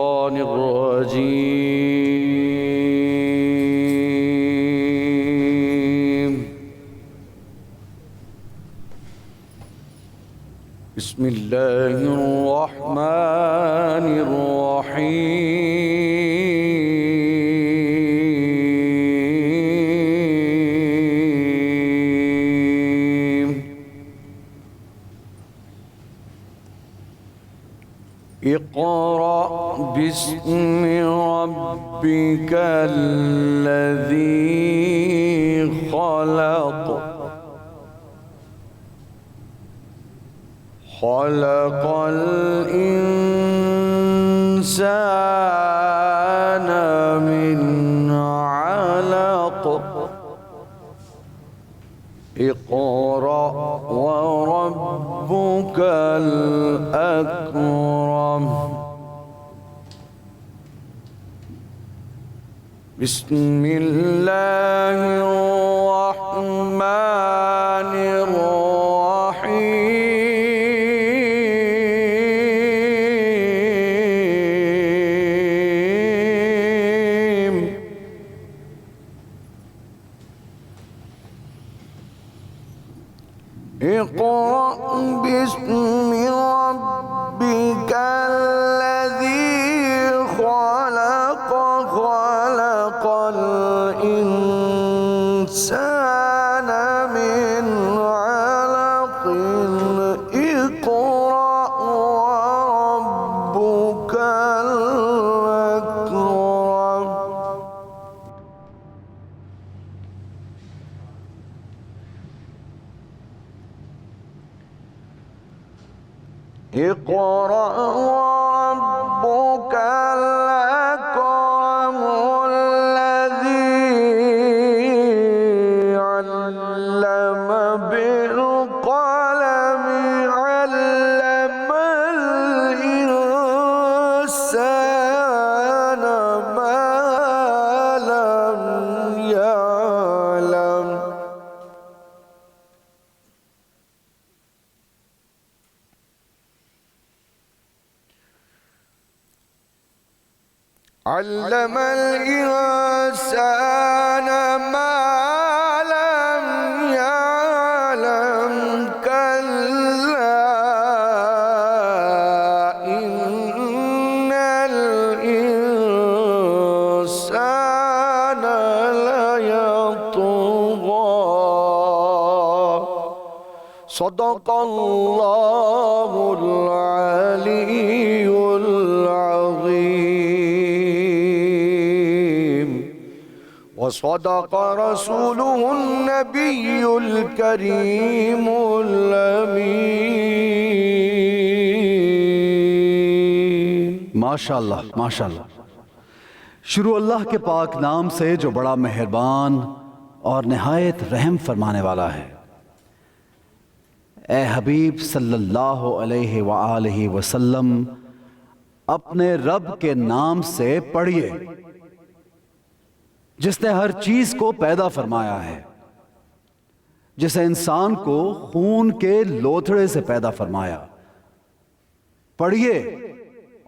الشيطان الرجيم. بسم الله الرحمن الرحيم. اقرأ باسم ربك الذي خلق خلق الإنسان من علق اقرأ وربك الأكرم. بسم الله الرحمن الرحيم. اقرأ باسم ربك الذي خلق خلق الإنسان من علق اقرأ وربك الأكرم. اقرأ وربك الأكرم الذي علم بالقلم علم الإنسان ما لم يعلم. علم الإنسان ما لم يعلم كلا إن الإنسان ليطغى. صدق الله العلي العظيم وصدق رسوله النبي الكريم الأمين. ماشاءاللہ ماشاءاللہ. شروع اللہ کے پاک نام سے جو بڑا مہربان اور نہایت رحم فرمانے والا ہے. اے حبیب صلی اللہ علیہ وآلہ وسلم اپنے رب کے نام سے پڑھیے جس نے ہر چیز کو پیدا فرمایا ہے، جس نے انسان کو خون کے لوتھڑے سے پیدا فرمایا. پڑھیے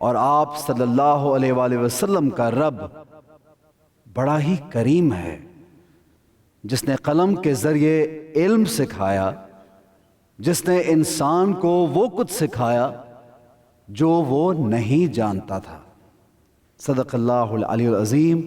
اور آپ صلی اللہ علیہ وآلہ وسلم کا رب بڑا ہی کریم ہے، جس نے قلم کے ذریعے علم سکھایا، جس نے انسان کو وہ کچھ سکھایا جو وہ نہیں جانتا تھا. صدق اللہ العلی العظیم.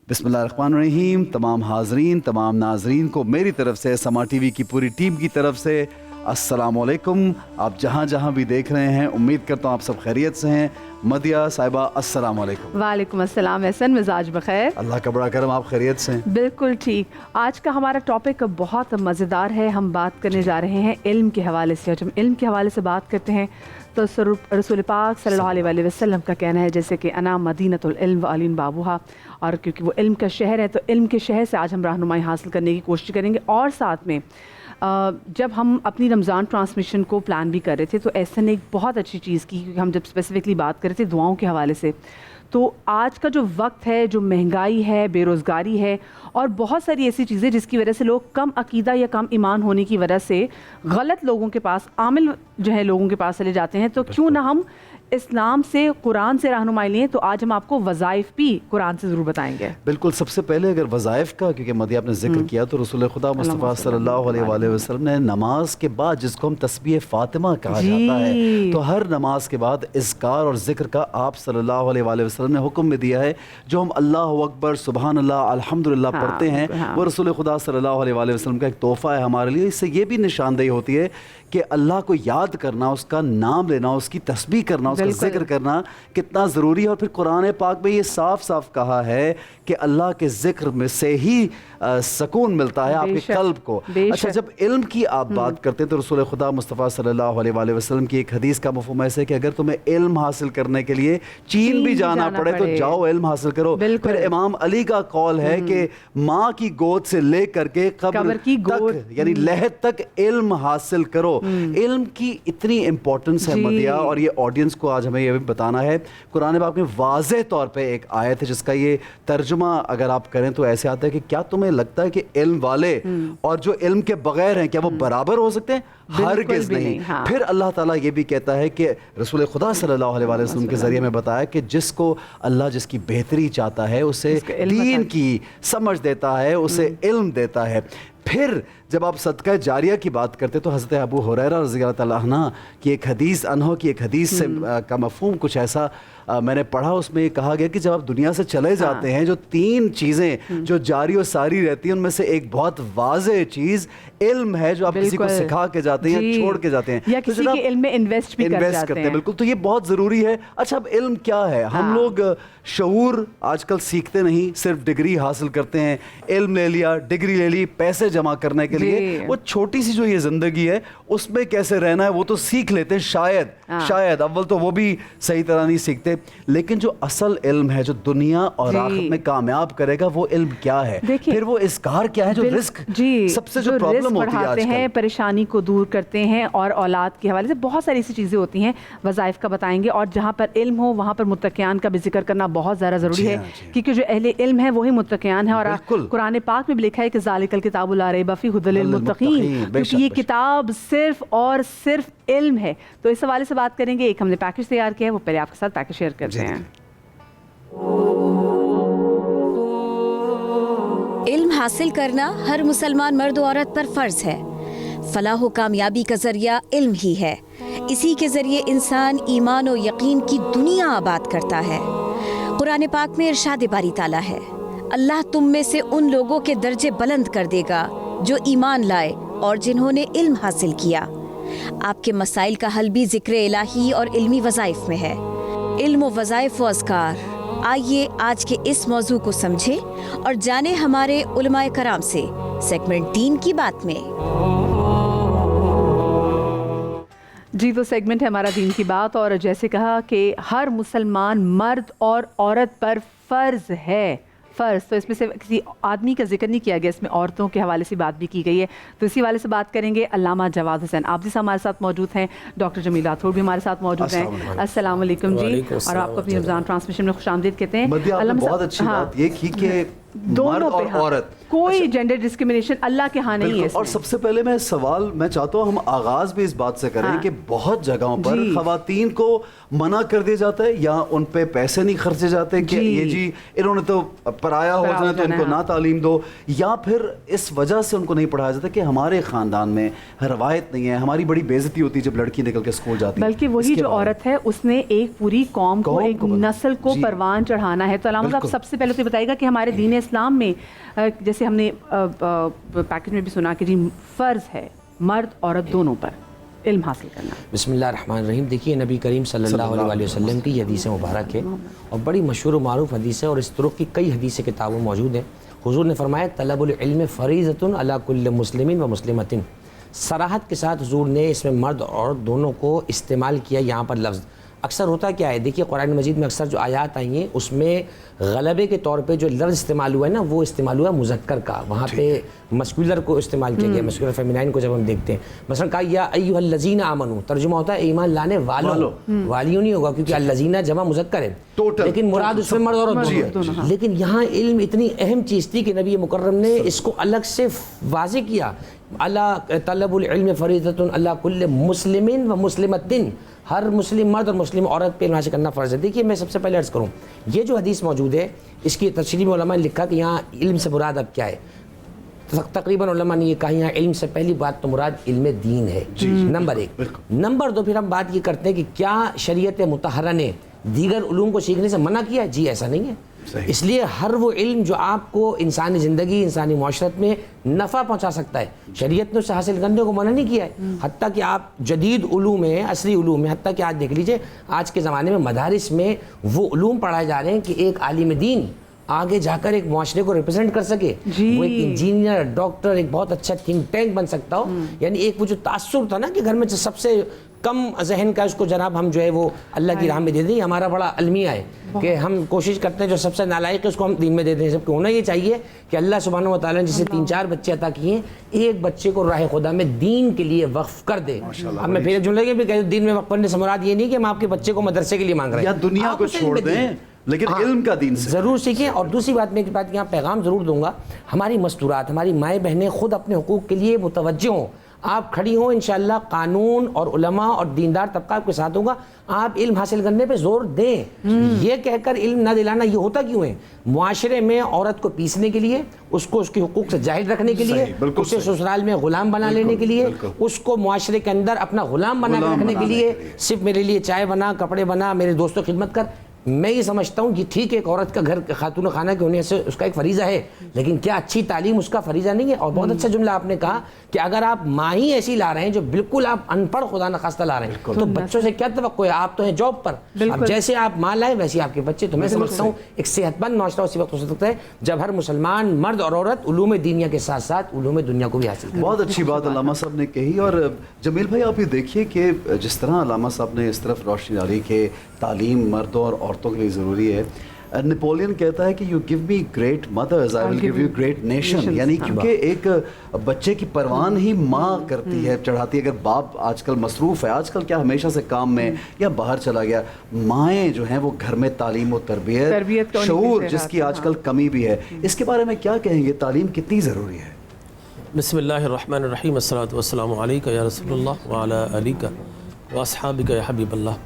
بسم اللہ الرحمن الرحیم. تمام حاضرین، تمام ناظرین کو میری طرف سے، سما ٹی وی کی پوری ٹیم کی طرف سے السلام علیکم. آپ جہاں جہاں بھی دیکھ رہے ہیں امید کرتا ہوں آپ سب خیریت سے ہیں. مدیہ صاحبہ السلام علیکم. وعلیکم السلام. احسن مزاج بخیر؟ اللہ کا بڑا کرم. آپ خیریت سے ہیں؟ بالکل ٹھیک. آج کا ہمارا ٹاپک بہت مزیدار ہے. ہم بات کرنے جا رہے ہیں علم کے حوالے سے. جب علم کے حوالے سے بات کرتے ہیں تو رسول پاک صلی اللہ علیہ وسلم کا کہنا ہے جیسے کہ انا مدینۃ العلم وعلی بابوہا، اور کیونکہ وہ علم کا شہر ہے تو علم کے شہر سے آج ہم رہنمائی حاصل کرنے کی کوشش کریں گے. اور ساتھ میں جب ہم اپنی رمضان ٹرانسمیشن کو پلان بھی کر رہے تھے تو ایسا نے ایک بہت اچھی چیز کی، کیونکہ ہم جب اسپیسیفکلی بات کر رہے تھے دعاؤں کے حوالے سے، تو آج کا جو وقت ہے، جو مہنگائی ہے، بے روزگاری ہے اور بہت ساری ایسی چیزیں جس کی وجہ سے لوگ کم عقیدہ یا کم ایمان ہونے کی وجہ سے غلط لوگوں کے پاس، عامل جو ہے لوگوں کے پاس چلے جاتے ہیں، تو کیوں نہ ہم اسلام سے قرآن سے رہنمائی لیں تو آج ہم آپ کو وظائف بھی قرآن سے ضرور بتائیں گے. بالکل. سب سے پہلے اگر وظائف کا کیونکہ مدیہ آپ نے ذکر کیا تو رسول خدا مصطفیٰ صلی اللہ علیہ وآلہ وسلم نے نماز کے بعد جس کو ہم تسبیح فاطمہ کہا جاتا ہے تو ہر نماز کے بعد اذکار اور ذکر کا آپ صلی اللہ علیہ وآلہ وسلم نے حکم میں دیا ہے. جو ہم اللہ اکبر سبحان اللہ الحمدللہ پڑھتے ہیں وہ رسول خدا صلی اللہ علیہ وآلہ وسلم کا ایک تحفہ ہے ہمارے لیے. اس سے یہ بھی نشاندہی ہوتی ہے کہ اللہ کو یاد کرنا, اس کا نام لینا, اس کی تسبیح کرنا, اس کا ذکر کرنا کتنا ضروری ہے. اور پھر قرآن پاک میں یہ صاف صاف کہا ہے کہ اللہ کے ذکر میں سے ہی سکون ملتا ہے آپ کے قلب کو. اچھا, جب علم کی آپ بات کرتے ہیں تو رسول خدا مصطفیٰ صلی اللہ علیہ وآلہ وسلم کی ایک حدیث کا مفہوم ایسے ہے کہ اگر تمہیں علم حاصل کرنے کے لیے چین بھی جانا پڑے تو جاؤ علم حاصل کرو. پھر امام علی کا قول ہے کہ ماں کی گود سے لے کر کے قبر تک یعنی لحد تک علم حاصل کرو. علم کی اتنی امپورٹنس ہے مدیہ, اور یہ آڈینس کو آج ہمیں یہ بھی بتانا ہے. قرآن پاک میں واضح طور پہ ایک آیت ہے جس کا یہ ترجمہ اگر آپ کریں تو ایسے آتا ہے کہ کیا تمہیں لگتا ہے کہ علم والے اور جو علم کے بغیر ہیں کیا وہ برابر ہو سکتے ہیں؟ ہرگز نہیں. پھر اللہ تعالیٰ یہ بھی کہتا ہے کہ رسول خدا صلی اللہ علیہ وسلم کے ذریعے میں بتایا کہ جس کو اللہ جس کی بہتری چاہتا ہے اسے دین کی سمجھ دیتا ہے, اسے علم دیتا ہے. پھر جب آپ صدقہ جاریہ کی بات کرتے تو حضرت ابو ہریرہ رضی اللہ تعالیٰ عنہ کی ایک حدیث سے کا مفہوم کچھ ایسا میں نے پڑھا. اس میں یہ کہا گیا کہ جب آپ دنیا سے چلے جاتے ہیں جو 3 چیزیں جو جاری و ساری رہتی ہیں ان میں سے ایک بہت واضح چیز علم ہے جو آپ کسی کو سکھا کے جاتے ہیں یا چھوڑ کے جاتے ہیں یا کسی کے علم میں انویسٹ بھی کرتے ہیں. بالکل, تو یہ بہت ضروری ہے. اچھا, اب علم کیا ہے؟ ہم لوگ شعور آج کل سیکھتے نہیں, صرف ڈگری حاصل کرتے ہیں. علم لے لیا, ڈگری لے لی پیسے جمع کرنے کے لیے. وہ چھوٹی سی جو یہ زندگی ہے اس میں کیسے رہنا ہے وہ تو سیکھ لیتے ہیں شاید اول تو وہ بھی صحیح طرح نہیں سیکھتے. لیکن جو اصل علم ہے جو دنیا اور آخرت میں کامیاب کرے گا وہ علم کیا ہے؟ پھر وہ اذکار کیا ہے جو رزق سب سے جو پرابلم ہوتی ہے آج کل, پریشانی کو دور کرتے ہیں. اور اولاد کے حوالے سے بہت ساری ایسی چیزیں ہوتی ہیں وظائف کا بتائیں گے. اور جہاں پر علم ہو وہاں پر متقیان کا بھی ذکر کرنا بہت زیادہ ضروری ہے کیونکہ جو اہل علم ہے وہی متقیان ہے. اور قرآن پاک میں بھی لکھا ہے کہ ذالک الکتاب لا ریب فیہ ھدی للمتقین, کیونکہ یہ کتاب صرف اور صرف علم ہے. تو اس حوالے سے بات کریں گے. ایک ہم نے پیکج تیار کیا ہے, وہ پہلے آپ کے ساتھ پیکج شیئر کرتے ہیں. علم حاصل کرنا ہر مسلمان مرد و عورت پر فرض ہے. فلاح و کامیابی کا ذریعہ علم ہی ہے. اسی کے ذریعے انسان ایمان و یقین کی دنیا آباد کرتا ہے. قرآن پاک میں ارشاد باری تعالیٰ ہے, اللہ تم میں سے ان لوگوں کے درجے بلند کر دے گا جو ایمان لائے اور جنہوں نے علم حاصل کیا. آپ کے مسائل کا حل بھی ذکر الہی اور علمی وظائف میں ہے. علم و وظائف و اذکار. آئیے آج کے اس موضوع کو سمجھیں اور جانیں ہمارے علماء کرام سے سیگمنٹ 3 کی بات میں. جی, تو سیگمنٹ ہے ہمارا دین کی بات. اور جیسے کہا کہ ہر مسلمان مرد اور عورت پر فرض ہے. تو اس میں سے کسی آدمی کا ذکر نہیں کیا گیا, اس میں عورتوں کے حوالے سے بات بھی کی گئی ہے. تو اسی حوالے سے بات کریں گے. علامہ جواد حسین آبدی صاحب ہمارے ساتھ موجود ہیں, ڈاکٹر جمیل راٹھور بھی ہمارے ساتھ موجود ہیں. السلام علیکم جی, اور آپ کو اپنی رمضان ٹرانسمیشن میں خوش آمدید کہتے ہیں. بہت اچھی بات یہ کی کہ دونوں اور عورت کوئی جینڈر ڈسکریمنیشن اللہ کے ہاں نہیں ہے. اور سب سے پہلے میں سوال میں چاہتا ہوں ہم آغاز بھی اس بات سے کریں کہ بہت جگہوں پر خواتین کو منع کر دیا جاتا ہے یا ان پہ پیسے نہیں خرچے جاتے کہ یہ جی انہوں نے تو پرایا ہو جانا تو ان کو نہ تعلیم دو, یا پھر اس وجہ سے ان کو نہیں پڑھایا جاتا کہ ہمارے خاندان میں روایت نہیں ہے, ہماری بڑی بے عزتی ہوتی ہے جب لڑکی نکل کے اسکول جاتی ہے. بلکہ وہی جو عورت ہے اس نے ایک پوری قوم کو, ایک نسل کو پروان چڑھانا ہے. تو علامہ صاحب سب سے پہلے تو بتائیے گا کہ ہمارے دین اسلام میں جیسے ہم نے پیکج میں بھی سنا کہ جی فرض ہے مرد عورت دونوں پر علم حاصل کرنا. بسم اللہ الرحمن الرحیم. دیکھیے نبی کریم صلی اللہ علیہ وسلم کی یہ حدیث مبارک ہے اور بڑی مشہور و معروف حدیث ہے, اور اس طرق کی کئی حدیث کتابوں موجود ہیں. حضور نے فرمایا طلب العلم فریضۃ علی کل مسلم و مسلمۃ. صراحت کے ساتھ حضور نے اس میں مرد اور عورت دونوں کو استعمال کیا یہاں پر لفظ. اکثر ہوتا کیا ہے, دیکھیے قرآن مجید میں اکثر جو آیات آئی ہیں اس میں غلبے کے طور پہ جو لفظ استعمال ہوا ہے نا وہ استعمال ہوا مذکر کا, وہاں پہ مسکولر کو استعمال کیا گیا, مسکولر فیمینائن کو جب ہم دیکھتے ہیں. مثلا کہا یا ایھا الذین آمنوا, ترجمہ ہوتا ہے ایمان لانے والوں, والیوں نہیں ہوگا کیونکہ الذین جمع مذکر ہے لیکن مراد اس میں مرد عورت دونوں. لیکن یہاں علم اتنی اہم چیز تھی کہ نبی مکرم نے اس کو الگ سے واضح کیا, اللہ طلب العلم فریضۃ علی کل مسلم و مسلمۃ. ہر مسلم مرد اور مسلم عورت پہ علم حاصل کرنا فرض ہے. دیکھیے میں سب سے پہلے عرض کروں, یہ جو حدیث موجود ہے اس کی تشریح میں علماء نے لکھا کہ یہاں علم سے مراد اب کیا ہے. تقریباً علماء نے یہ کہا یہاں علم سے پہلی بات تو مراد علم دین ہے, نمبر 1. نمبر 2 پھر ہم بات یہ کرتے ہیں کہ کیا شریعت مطہرہ نے دیگر علوم کو سیکھنے سے منع کیا ہے؟ جی ایسا نہیں ہے. اس لیے ہر وہ علم جو آپ کو انسانی زندگی, انسانی معاشرت میں نفع پہنچا سکتا ہے, شریعت نے اسے حاصل کرنے کو منع نہیں کیا ہے. حتیٰ کہ آپ جدید علوم میں, عصری علوم میں, حتیٰ کہ آج دیکھ لیجئے آج کے زمانے میں مدارس میں وہ علوم پڑھائے جا رہے ہیں کہ ایک عالم دین آگے جا کر ایک معاشرے کو ریپرزینٹ کر سکے, وہ ایک انجینئر, ڈاکٹر, ایک بہت اچھا تھنک ٹینک بن سکتا ہو. یعنی ایک وہ جو تاثر تھا نا کہ گھر میں سب سے کم ذہن کا اس کو جناب ہم جو ہے وہ اللہ کی راہ میں دے دیں, ہمارا بڑا المیہ ہے کہ ہم کوشش کرتے ہیں جو سب سے نالائق ہے اس کو ہم دین میں دے دیں. سب کو ہونا یہ چاہیے کہ اللہ سبحانہ و تعالیٰ نے جسے 3-4 بچے عطا کیے ہیں, ایک بچے کو راہ خدا میں دین کے لیے وقف کر دے. اب میں پھر جملے کے بھی کہہ دوں, دین میں وقف کرنے سے مراد یہ نہیں کہ ہم آپ کے بچے کو مدرسے کے لیے مانگ رہے ہیں, یا دنیا کو چھوڑ دیں, لیکن علم کا دین سے ضرور سیکھیں. اور دوسری بات میں ایک بات یہاں پیغام ضرور دوں گا, ہماری مستورات, ہماری مائیں بہنیں خود اپنے حقوق کے لیے متوجہ ہوں, آپ کھڑی ہوں, انشاءاللہ قانون اور علماء اور دیندار طبقہ آپ کے ساتھ ہوگا, آپ علم حاصل کرنے پہ زور دیں. یہ کہہ کر علم نہ دلانا یہ ہوتا کیوں ہے؟ معاشرے میں عورت کو پیسنے کے لیے, اس کو اس کے حقوق سے جاہل رکھنے کے لیے, اسے سسرال میں غلام بنا لینے کے لیے, اس کو معاشرے کے اندر اپنا غلام بنا کے رکھنے کے لیے, صرف میرے لیے چائے بنا, کپڑے بنا, میرے دوستوں کی خدمت کر. میں یہ سمجھتا ہوں کہ ٹھیک ہے ایک عورت کا گھر خاتون خانہ کے ہونے سے اس کا ایک فریضہ ہے, لیکن کیا اچھی تعلیم اس کا فریضہ نہیں ہے؟ اور بہت اچھا جملہ آپ نے کہا کہ اگر آپ ماں ہی ایسی لا رہے ہیں جو بالکل آپ ان پڑھ خدا نخواستہ لا رہے ہیں, تو بچوں سے کیا توقع ہے؟ آپ تو ہیں جاب پر, اب جیسے آپ ماں لائیں ویسے آپ کے بچے. تو میں سمجھتا ہوں ایک صحت مند معاشرہ اسی وقت ہو سکتا ہے جب ہر مسلمان مرد اور عورت علوم دینیا کے ساتھ ساتھ علوم دنیا کو بھی حاصل کرے. بہت اچھی بات علامہ صاحب نے کہی. اور جمیل بھائی آپ یہ دیکھیے کہ جس طرح علامہ صاحب نے اس طرف روشنی ڈالی کہ تعلیم مردوں اور عورتوں کے لیے ضروری ہے, نیپولین کہتا ہے کہ you give me great mothers I will give you great nation. یعنی کیونکہ ایک بچے کی پروان ہی ماں کرتی ہے, چڑھاتی ہے. اگر باپ آج کل مصروف ہے, آج کل کیا ہمیشہ سے کام میں یا باہر چلا گیا, مائیں جو ہیں وہ گھر میں تعلیم و تربیت, شعور جس کی آج کل کمی بھی ہے, اس کے بارے میں کیا کہیں گے؟ تعلیم کتنی ضروری ہے؟ بسم اللہ الرحمن الرحیم, الصلاۃ والسلام علیک یا رسول اللہ وعلی آلک واصحابک یا حبیب اللہ.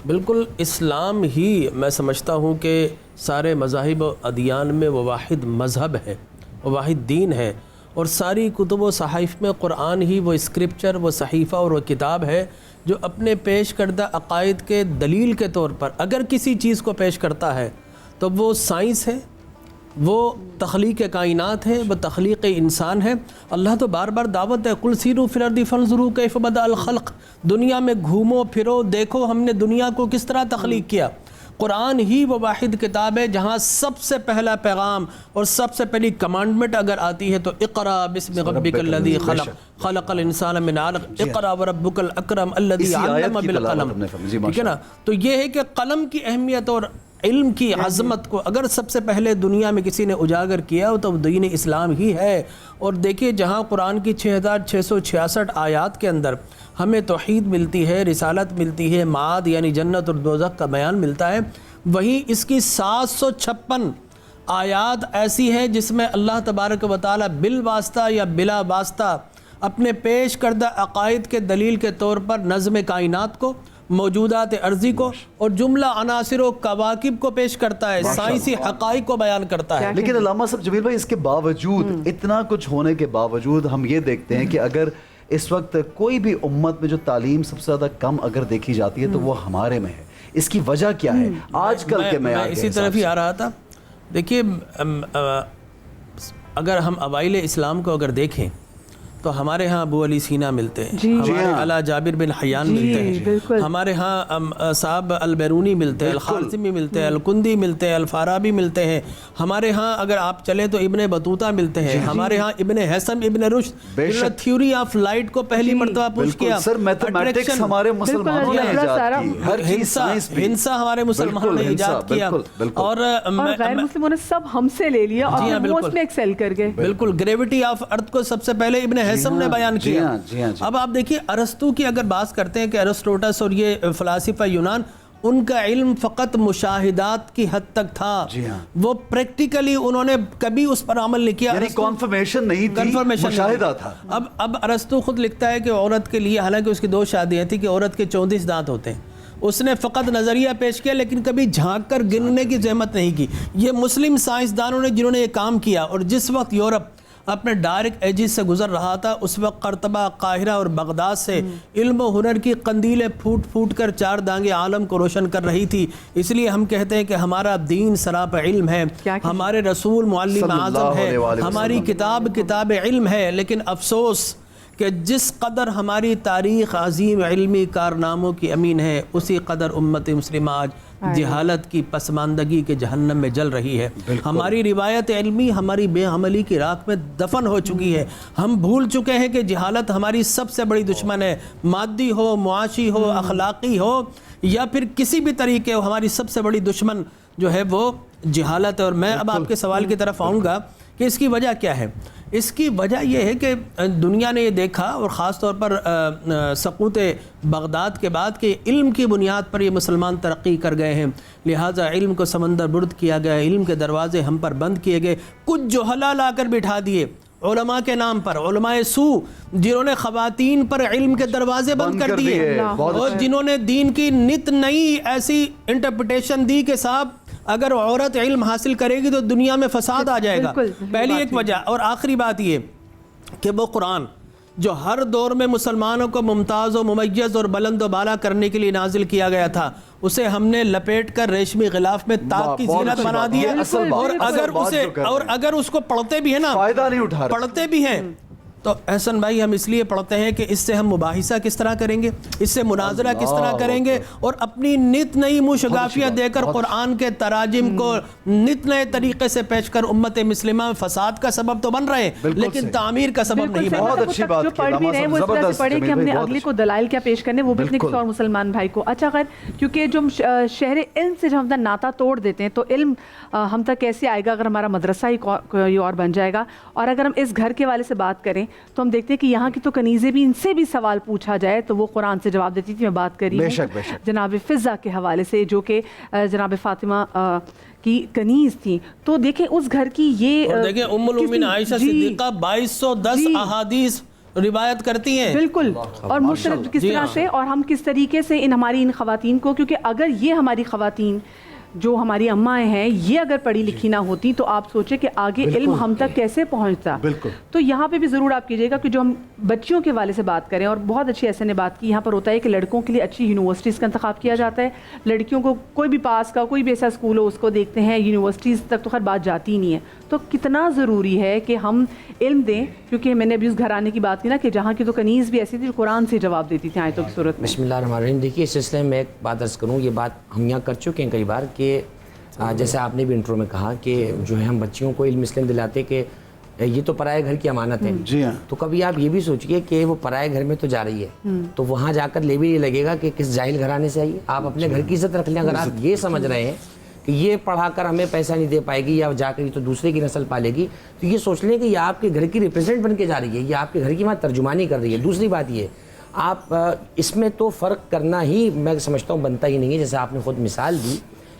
بالکل اسلام ہی میں سمجھتا ہوں کہ سارے مذاہب و ادیان میں وہ واحد مذہب ہے, وہ واحد دین ہے, اور ساری کتب و صحائف میں قرآن ہی وہ اسکرپچر, وہ صحیفہ اور وہ کتاب ہے جو اپنے پیش کردہ عقائد کے دلیل کے طور پر اگر کسی چیز کو پیش کرتا ہے تو وہ سائنس ہے, وہ تخلیق کائنات ہے, وہ تخلیق انسان ہے. اللہ تو بار بار دعوت ہے, قل سیروا فی الارض فانظروا کیف بدأ الخلق, دنیا میں گھومو پھرو دیکھو ہم نے دنیا کو کس طرح تخلیق کیا. قرآن ہی وہ واحد کتاب ہے جہاں سب سے پہلا پیغام اور سب سے پہلی کمانڈمنٹ اگر آتی ہے تو اقرا بسم ربک الذی خلق خلق الانسان من علق اقرا وربک الاکرم الذی علم بالقلم. ٹھیک ہے نا, تو یہ ہے کہ قلم کی اہمیت اور علم کی عظمت کو اگر سب سے پہلے دنیا میں کسی نے اجاگر کیا تو دین اسلام ہی ہے. اور دیکھیے جہاں قرآن کی 6666 آیات کے اندر ہمیں توحید ملتی ہے, رسالت ملتی ہے, معاد یعنی جنت اور دوزخ کا بیان ملتا ہے, وہیں اس کی 756 آیات ایسی ہیں جس میں اللہ تبارک و تعالی بالواسطہ یا بلا واسطہ اپنے پیش کردہ عقائد کے دلیل کے طور پر نظم کائنات کو, موجودات ارضی کو اور جملہ عناصر و کواکب کو پیش کرتا ہے, سائنسی حقائق کو بیان کرتا ہے. لیکن علامہ صاحب جمیل بھائی اس کے باوجود, اتنا کچھ ہونے کے باوجود ہم یہ دیکھتے ہیں کہ اگر اس وقت کوئی بھی امت میں جو تعلیم سب سے زیادہ کم اگر دیکھی جاتی ہے تو وہ ہمارے میں ہے. اس کی وجہ کیا ہے آج کل کے معیار کے؟ اسی طرف ہی آ رہا تھا. دیکھیے اگر ہم اوائل اسلام کو اگر دیکھیں تو ہمارے ہاں ابو علی سینا ملتے ہیں, ہمارے علا جابر بن حیان ملتے ہیں, ہمارے ہاں صاحب البیرونی ملتے ہیں, الخارزمی ملتے ہیں, الکندی ملتے ہیں, الفارابی ملتے ہیں, ہمارے ہاں اگر آپ چلیں تو ابن بطوطہ ملتے ہیں, ہمارے ہاں ابن حسم ابن رشد جنہوں نے تھیوری آف لائٹ کو پہلی مرتبہ پوچھ کیا. سر میتھمیٹکس ہمارے مسلمانوں نے ایجاد کی, ہر چیز سائنس بھی ہنسا ہمارے مسلمانوں نے ایجاد کیا, اور غیر مسلموں نے سب ہم سے لے لیا اور وہ اس میں ایکسل کر گئے. بالکل, گریوٹی آف ارتھ کو سب سے پہلے ابن حسم نے بیان کیا. اب آپ دیکھیے ارسطو کی اگر بات کرتے ہیں کہ ارسطوٹس اور یہ فلاسفہ یونان, ان کا علم فقط مشاہدات کی حد تک تھا. جی ہاں. وہ پریکٹیکلی انہوں نے کبھی اس پر عمل نہیں کیا. یعنی کنفرمیشن نہیں تھی، مشاہدہ تھا. اب ارسطو خود لکھتا ہے کہ عورت کے لیے، حالانکہ اس کی 2 شادیاں تھیں، کہ عورت کے 34 دانت ہوتے ہیں. اس نے فقط نظریہ پیش کیا لیکن کبھی جھانک کر گننے کی زحمت نہیں کی. یہ مسلم سائنسدانوں نے جنہوں نے یہ کام کیا، اور جس وقت یورپ اپنے ڈارک ایجز سے گزر رہا تھا، اس وقت قرطبہ، قاہرہ اور بغداد سے علم و ہنر کی قندیلیں پھوٹ پھوٹ کر 4 دانگیں عالم کو روشن کر رہی تھی. اس لیے ہم کہتے ہیں کہ ہمارا دین سراپا علم ہے، ہمارے رسول معلم اعظم ہے، ہماری کتاب علم ہے. لیکن افسوس کہ جس قدر ہماری تاریخ عظیم علمی کارناموں کی امین ہے، اسی قدر امت مسلمہ آج جہالت کی پسماندگی کے جہنم میں جل رہی ہے. ہماری روایت علمی ہماری بے عملی کی راکھ میں دفن ہو چکی ہے. ہم بھول چکے ہیں کہ جہالت ہماری سب سے بڑی دشمن ہے، مادی ہو، معاشی ہو، اخلاقی ہو یا پھر کسی بھی طریقے ہو. ہماری سب سے بڑی دشمن جو ہے وہ جہالت ہے. اور میں اب آپ کے سوال کی طرف آؤں گا کہ اس کی وجہ کیا ہے. اس کی وجہ یہ ہے کہ دنیا نے یہ دیکھا، اور خاص طور پر سقوط بغداد کے بعد، کہ علم کی بنیاد پر یہ مسلمان ترقی کر گئے ہیں، لہٰذا علم کو سمندر برد کیا گیا، علم کے دروازے ہم پر بند کیے گئے. کچھ جہلا لا کر بٹھا دیے علماء کے نام پر، علماء سو، جنہوں نے خواتین پر علم کے دروازے بند کر دیے، اور جنہوں نے دین کی نت نئی ایسی انٹرپریٹیشن دی کہ صاحب اگر عورت علم حاصل کرے گی تو دنیا میں فساد آ جائے گا. پہلی ایک وجہ. اور آخری بات یہ کہ وہ قرآن جو ہر دور میں مسلمانوں کو ممتاز و ممیز اور بلند و بالا کرنے کے لیے نازل کیا گیا تھا، اسے ہم نے لپیٹ کر ریشمی غلاف میں تاج کی زینت بنا دی ہے. اور اگر اس کو پڑھتے بھی ہیں نا، فائدہ نہیں اٹھا رہے، پڑھتے بھی ہیں، تو احسن بھائی ہم اس لیے پڑھتے ہیں کہ اس سے ہم مباحثہ کس طرح کریں گے، اس سے مناظرہ کس طرح کریں گے، اور اپنی نت نئی مشگافیاں دے کر قرآن کے تراجم کو نت نئے طریقے سے پیش کر امت مسلمہ میں فساد کا سبب تو بن رہے ہیں لیکن تعمیر کا سبب نہیں بن رہے. بہت اچھی بات جو پڑھ بھی رہے ہیں وہ اس طرح سے پڑھے کہ ہم نے اگلے کو دلائل کیا پیش کرنے، وہ بھی اپنے کسی اور مسلمان بھائی کو. اچھا خیر، کیونکہ جو شہر علم سے جب ہم ناطہ توڑ دیتے ہیں تو علم ہم تک کیسے آئے گا اگر ہمارا مدرسہ ہی کوئی اور بن جائے گا. اور اگر ہم اس گھر کے والے سے بات کریں تو ہم دیکھتے ہیں کہ یہاں کی تو کنیزیں بھی، ان سے بھی سوال پوچھا جائے تو وہ قرآن سے جواب دیتی تھی. میں بات کر رہی ہوں جناب فضہ کے حوالے سے، جو کہ جناب فاطمہ کی کنیز تھی. تو دیکھیں اس گھر کی یہ دیکھیں ام المؤمنین عائشہ صدیقہ 2210 احادیث روایت کرتی ہیں. بالکل. اور مختلف کس طرح سے، اور ہم کس طریقے سے ہماری ان خواتین کو، کیونکہ اگر یہ ہماری خواتین جو ہماری امائیں ہیں یہ اگر پڑھی لکھی نہ ہوتی تو آپ سوچیں کہ آگے علم ہم تک کیسے پہنچتا. تو یہاں پہ بھی ضرور آپ کیجئے گا کہ جو ہم بچیوں کے والے سے بات کریں، اور بہت اچھی ایسے نے بات کی، یہاں پر ہوتا ہے کہ لڑکوں کے لیے اچھی یونیورسٹیز کا انتخاب کیا جاتا ہے، لڑکیوں کو کوئی بھی پاس کا کوئی بھی ایسا اسکول ہو اس کو دیکھتے ہیں، یونیورسٹیز تک تو خیر بات جاتی ہی نہیں ہے. تو کتنا ضروری ہے کہ ہم علم دیں، کیونکہ میں نے ابھی اس گھرانے کی بات کی نا کہ جہاں کی تو کنیز بھی ایسی تھی جو قرآن سے جواب دیتی تھی آیتوں کی صورت میں. بسم اللہ الرحمن الرحیم. دیکھیے اس سلسلے میں ایک بات عرض کروں، یہ بات ہم یہاں کر چکے ہیں کئی بار، کہ جیسے آپ نے بھی انٹرو میں کہا کہ جو ہے ہم بچیوں کو علم اس لیے دلاتے کہ یہ تو پرائے گھر کی امانت ہے. جی ہاں. تو کبھی آپ یہ بھی سوچئے کہ وہ پرائے گھر میں تو جا رہی ہے تو وہاں جا کر بھی یہ لگے گا کہ کس جاہل گھرانے سے آئی ہے. آپ اپنے گھر کی عزت رکھ لیں. اگر آپ یہ سمجھ رہے ہیں کہ یہ پڑھا کر ہمیں پیسہ نہیں دے پائے گی یا جا کر تو دوسرے کی نسل پالے گی، تو یہ سوچ لیں کہ یہ آپ کے گھر کی ریپرزینٹ بن کے جا رہی ہے، یہ آپ کے گھر کی وہاں ترجمانی کر رہی ہے. دوسری بات یہ آپ اس میں تو فرق کرنا ہی میں سمجھتا ہوں بنتا ہی نہیں ہے. جیسے آپ نے خود مثال دی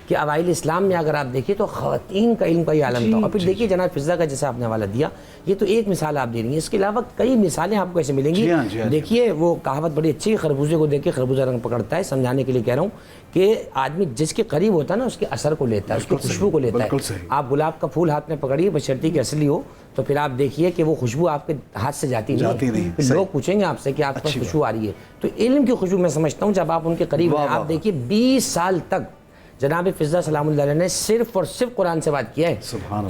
کہ اوائل اسلام میں اگر آپ دیکھیں تو خواتین کا علم کا یہ عالم تھا. اور پھر دیکھیے جناب فضہ کا جیسے آپ نے حوالہ دیا، یہ تو ایک مثال آپ دے رہی ہیں، اس کے علاوہ کئی مثالیں آپ کو ایسے ملیں گی. دیکھیے وہ کہاوت بڑی اچھی ہے، خربوزے کو دیکھ کے خربوزہ رنگ پکڑتا ہے. سمجھانے کے لیے کہہ رہا ہوں کہ آدمی جس کے قریب ہوتا ہے نا اس کے اثر کو لیتا ہے، اس کی خوشبو کو لیتا ہے. آپ گلاب کا پھول ہاتھ میں پکڑیے بشرطی کہ اصلی ہو، تو پھر آپ دیکھیے کہ وہ خوشبو آپ کے ہاتھ سے جاتی نہیں. پھر لوگ پوچھیں گے آپ سے کہ آپ کے پاس خوشبو آ رہی ہے. تو علم کی خوشبو میں سمجھتا ہوں جب آپ ان کے قریب ہیں. آپ دیکھیے 20 سال تک جناب فضہ سلام اللہ علیہ نے صرف اور صرف قرآن سے بات کیا ہے.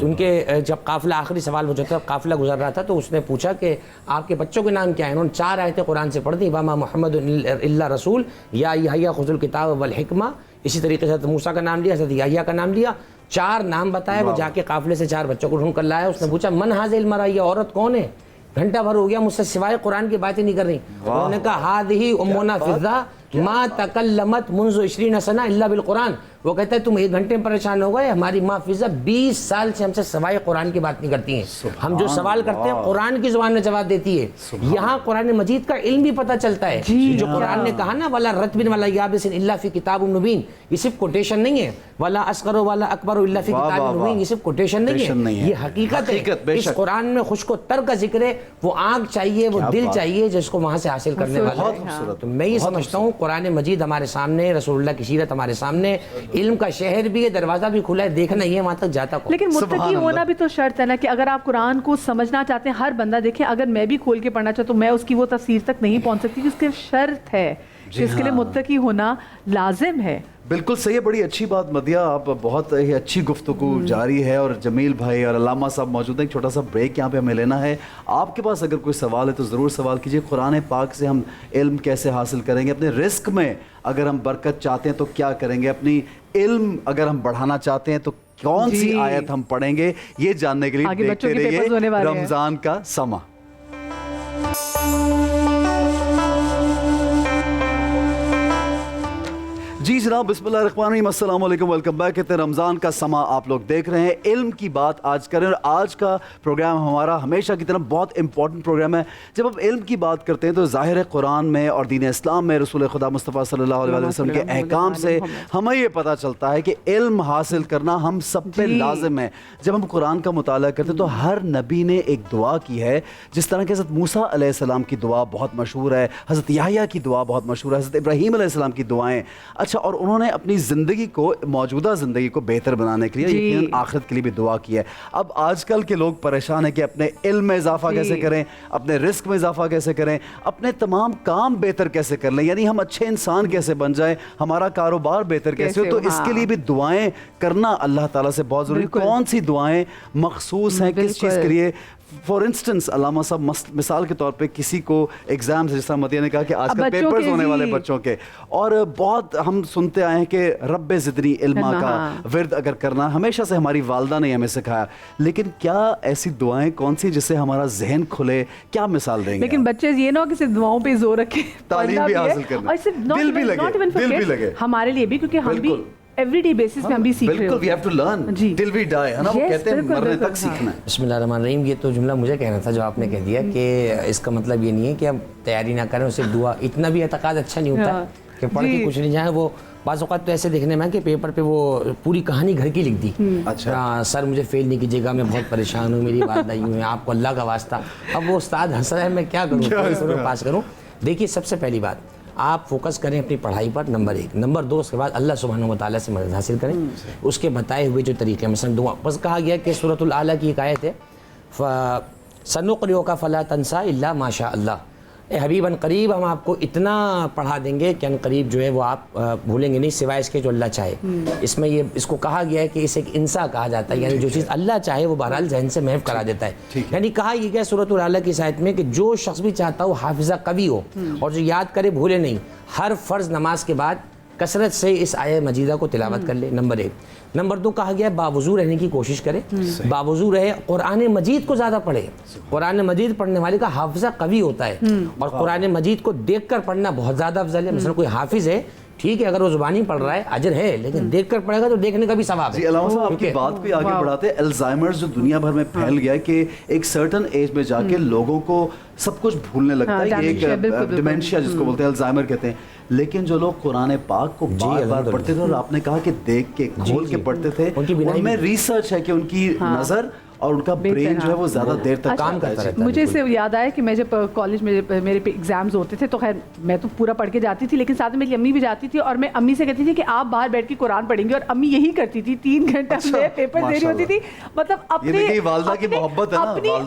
ان کے جب قافلہ آخری سوال وہ جو تھا قافلہ گزر رہا تھا تو اس نے پوچھا کہ آپ کے بچوں کے نام کیا ہیں. انہوں نے 4 آیتیں قرآن سے پڑھ دی، وما محمد الا رسول، یا یحییٰ خذ الکتاب والحکمہ. اسی طریقے سے حضرت موسیٰ کا نام لیا، حضرت یحییٰ کا نام لیا. 4 نام بتائے. وہ جا کے قافلے سے 4 بچوں کو ڈھونڈ کر لایا. اس نے پوچھا من ھذہ المرأۃ، یہ عورت کون ہے؟ گھنٹہ بھر ہو گیا مجھ سے سوائے قرآن کی باتیں نہیں کر رہی. انہوں نے کہا ھذہ امنا فضہ ما تکلمت منذ 20 سنہ الا بالقرآن. وہ کہتا ہے تم 1 گھنٹے میں پریشان ہو گئے, ہماری ماں فضا 20 سال سے ہم سے سوائے قرآن کی بات نہیں کرتی ہیں, ہم جو سوال کرتے ہیں قرآن کی زبان میں جواب دیتی ہے. یہاں قرآن مجید کا علم بھی پتہ چلتا ہے, جو قرآن نے کہا نا ولا رتب ولا یابس الا فی کتاب مبین, یہ صرف کوٹیشن نہیں ہے, ولا اصغر ولا اکبر الا فی کتاب مبین, یہ صرف کوٹیشن نہیں ہے, یہ حقیقت ہے. اس قرآن میں خشک و تر کا ذکر ہے, وہ آنکھ چاہیے, وہ دل چاہیے جس کو وہاں سے حاصل کرنے والا ہے. تو میں یہ سمجھتا ہوں قرآن مجید ہمارے سامنے, رسول اللہ کی سیرت ہمارے سامنے, علم کا شہر بھی ہے, دروازہ بھی کھلا ہے, دیکھنا ہی ہے وہاں تک جاتا کو. لیکن متقی ہونا بھی تو شرط ہے نا, کہ اگر آپ قرآن کو سمجھنا چاہتے ہیں, ہر بندہ دیکھیں اگر میں بھی کھول کے پڑھنا چاہتا ہوں میں اس کی وہ تفسیر تک نہیں پہنچ سکتی, کہ اس کے شرط ہے کہ اس کے لیے متقی ہونا لازم ہے. بالکل صحیح ہے, بڑی اچھی بات مدیہ, آپ بہت ہی اچھی گفتگو جاری ہے, اور جمیل بھائی اور علامہ صاحب موجود ہیں. ایک چھوٹا سا بریک یہاں پہ ہمیں لینا ہے. آپ کے پاس اگر کوئی سوال ہے تو ضرور سوال کیجئے. قرآن پاک سے ہم علم کیسے حاصل کریں گے, اپنے رزق میں اگر ہم برکت چاہتے ہیں تو کیا کریں گے, اپنی علم اگر ہم بڑھانا چاہتے ہیں تو کون سی آیت ہم پڑھیں گے, یہ جاننے کے لیے دیکھتے رہیے رمضان کا سما. جی جناب, بسم اللہ الرحمن الرحیم, السلام علیکم, ویلکم بیک. کہتے ہیں رمضان کا سما آپ لوگ دیکھ رہے ہیں, علم کی بات آج کریں. اور آج کا پروگرام ہمارا ہمیشہ کی طرح بہت امپورٹنٹ پروگرام ہے. جب ہم علم کی بات کرتے ہیں تو ظاہر ہے قرآن میں اور دین اسلام میں رسول خدا مصطفیٰ صلی اللہ علیہ وسلم کے احکام سے ہمیں یہ پتہ چلتا ہے کہ علم حاصل کرنا ہم سب پہ لازم ہے. جب ہم قرآن کا مطالعہ کرتے ہیں تو ہر نبی نے ایک دعا کی ہے, جس طرح کہ حضرت موسیٰ علیہ السلام کی دعا بہت مشہور ہے, حضرت یحییٰ کی دعا بہت مشہور ہے, حضرت ابراہیم علیہ السلام کی دعائیں. اچھا, اور انہوں نے اپنی زندگی کو, موجودہ زندگی کو بہتر بنانے کے لیے یقیناً آخرت کے لیے بھی دعا کی ہے. اب آج کل کے لوگ پریشان ہیں کہ اپنے علم میں اضافہ کیسے کریں, اپنے رزق میں اضافہ کیسے کریں, اپنے تمام کام بہتر کیسے کر لیں, یعنی ہم اچھے انسان کیسے بن جائیں, ہمارا کاروبار بہتر کیسے ہو. تو اس کے لیے بھی دعائیں کرنا اللہ تعالیٰ سے بہت ضروری. کون سی دعائیں مخصوص ہیں کس چیز کے لیے؟ فار انسٹنس علامہ صاحب, مثال کے طور پہ کسی کو ایگزام سے, جس طرح مدیہ نے کہا کہ آج کل پیپرز ہونے والے بچوں کے, اور بہت ہم سنتے آئے ہیں کہ رب زدنی علما کا ورد اگر کرنا ہمیشہ سے ہماری والدہ نے ہمیں سکھایا, لیکن کیا ایسی دعائیں کون سی جس سے ہمارا ذہن کھلے, کیا مثال دیں گے؟ لیکن بچے یہ نہ ہو کہ صرف دعاؤں پہ زور رکھیں, تعلیم بھی حاصل کرنا, دل بھی لگے ہمارے لیے بھی, کیونکہ ہم بھی ایوری ڈے بیسس میں ہم بھی سیکھ رہے ہیں. بالکل, we have to learn till we die, ہے نا, وہ کہتے ہیں مرنے تک سیکھنا ہے. بسم اللہ الرحمن الرحیم. یہ تو جملہ مجھے کہنا تھا جو آپ نے کہہ دیا, کہ اس کا مطلب یہ نہیں ہے کہ ہم تیاری نہ کریں, اسے دعا, اتنا بھی اعتقاد اچھا نہیں ہوتا کہ پڑھ کے کچھ نہیں جائیں. وہ بعض اوقات تو ایسے دیکھنے میں کہ پیپر پہ وہ پوری کہانی گھر کی لکھ دی, اچھا سر مجھے فیل نہیں کیجیے گا, میں بہت پریشان ہوں, میری والدہ یوں ہے, آپ کو اللہ کا واسطہ. اب وہ استاد ہنس رہا ہے, میں کیا کروں, پاس کروں. دیکھیے سب سے پہلی بات, آپ فوکس کریں اپنی پڑھائی پر, نمبر 1. نمبر 2, اس کے بعد اللہ سبحانہ و تعالیٰ سے مدد حاصل کریں, اس کے بتائے ہوئے جو طریقے, مثلا دعا. بس کہا گیا کہ سورۃ الاعلیٰ کی ایک آیت ہے, سنقرئک فلا تنسیٰ الا ما شاء اللہ. اے حبیب ان قریب ہم آپ کو اتنا پڑھا دیں گے کہ ان قریب جو ہے وہ آپ بھولیں گے نہیں سوائے اس کے جو اللہ چاہے. اس میں یہ اس کو کہا گیا ہے کہ اسے ایک انسا کہا جاتا ہے, یعنی جو چیز اللہ چاہے وہ بہرحال ذہن سے محو کرا دیتا ہے. یعنی کہا یہ گیا سورۃ الاعلیٰ کی آیت میں کہ جو شخص بھی چاہتا ہو حافظہ قوی ہو اور جو یاد کرے بھولے نہیں, ہر فرض نماز کے بعد کثرت سے اس آیہ مجیدہ کو تلاوت کر لے, نمبر 1. نمبر 2 کہا گیا ہے باوضو رہنے کی کوشش کرے, باوضو رہے, قرآن مجید کو زیادہ پڑھے. قرآن مجید پڑھنے والے کا حافظہ قوی ہوتا ہے, اور قرآن مجید کو دیکھ کر پڑھنا بہت زیادہ افضل ہے. مثلا کوئی حافظ ہے, ٹھیک ہے, اگر وہ زبانی پڑھ رہا ہے اجر ہے, لیکن دیکھ کر پڑھے گا تو دیکھنے کا بھی ثواب ہے. جی علامہ صاحب, آپ کی بات کو آگے بڑھاتے ہیں, الزائمرز جو دنیا بھر میں پھیل گیا ہے کہ ایک سرٹن ایج میں جا کے لوگوں کو سب کچھ بھولنے لگتا ہے, یہ ایک ڈیمنشیا جس کو بولتے ہیں, الزائمر کہتے ہیں. لیکن جو لوگ قرآن پاک کو بار بار پڑھتے تھے, اور آپ نے کہا کہ دیکھ کے کھول کے پڑھتے تھے, ان میں ریسرچ ہے کہ ان کی نظر اور ان کا برین جو ہے وہ زیادہ دیر تک کام کرتا رہتا ہے. مجھے اس سے یاد آیا کہ میں جب کالج میں میرے پہ ایگزامز ہوتے تھے تو خیر میں تو پورا پڑھ کے جاتی تھی, لیکن ساتھ میں میری امی بھی جاتی تھی, اور میں امی سے کہتی تھی کہ آپ باہر بیٹھ کے قرآن پڑھیں گے, اور امی یہی کرتی تھی. 3 گھنٹہ میں پیپر دے رہی ہوتی تھی. مطلب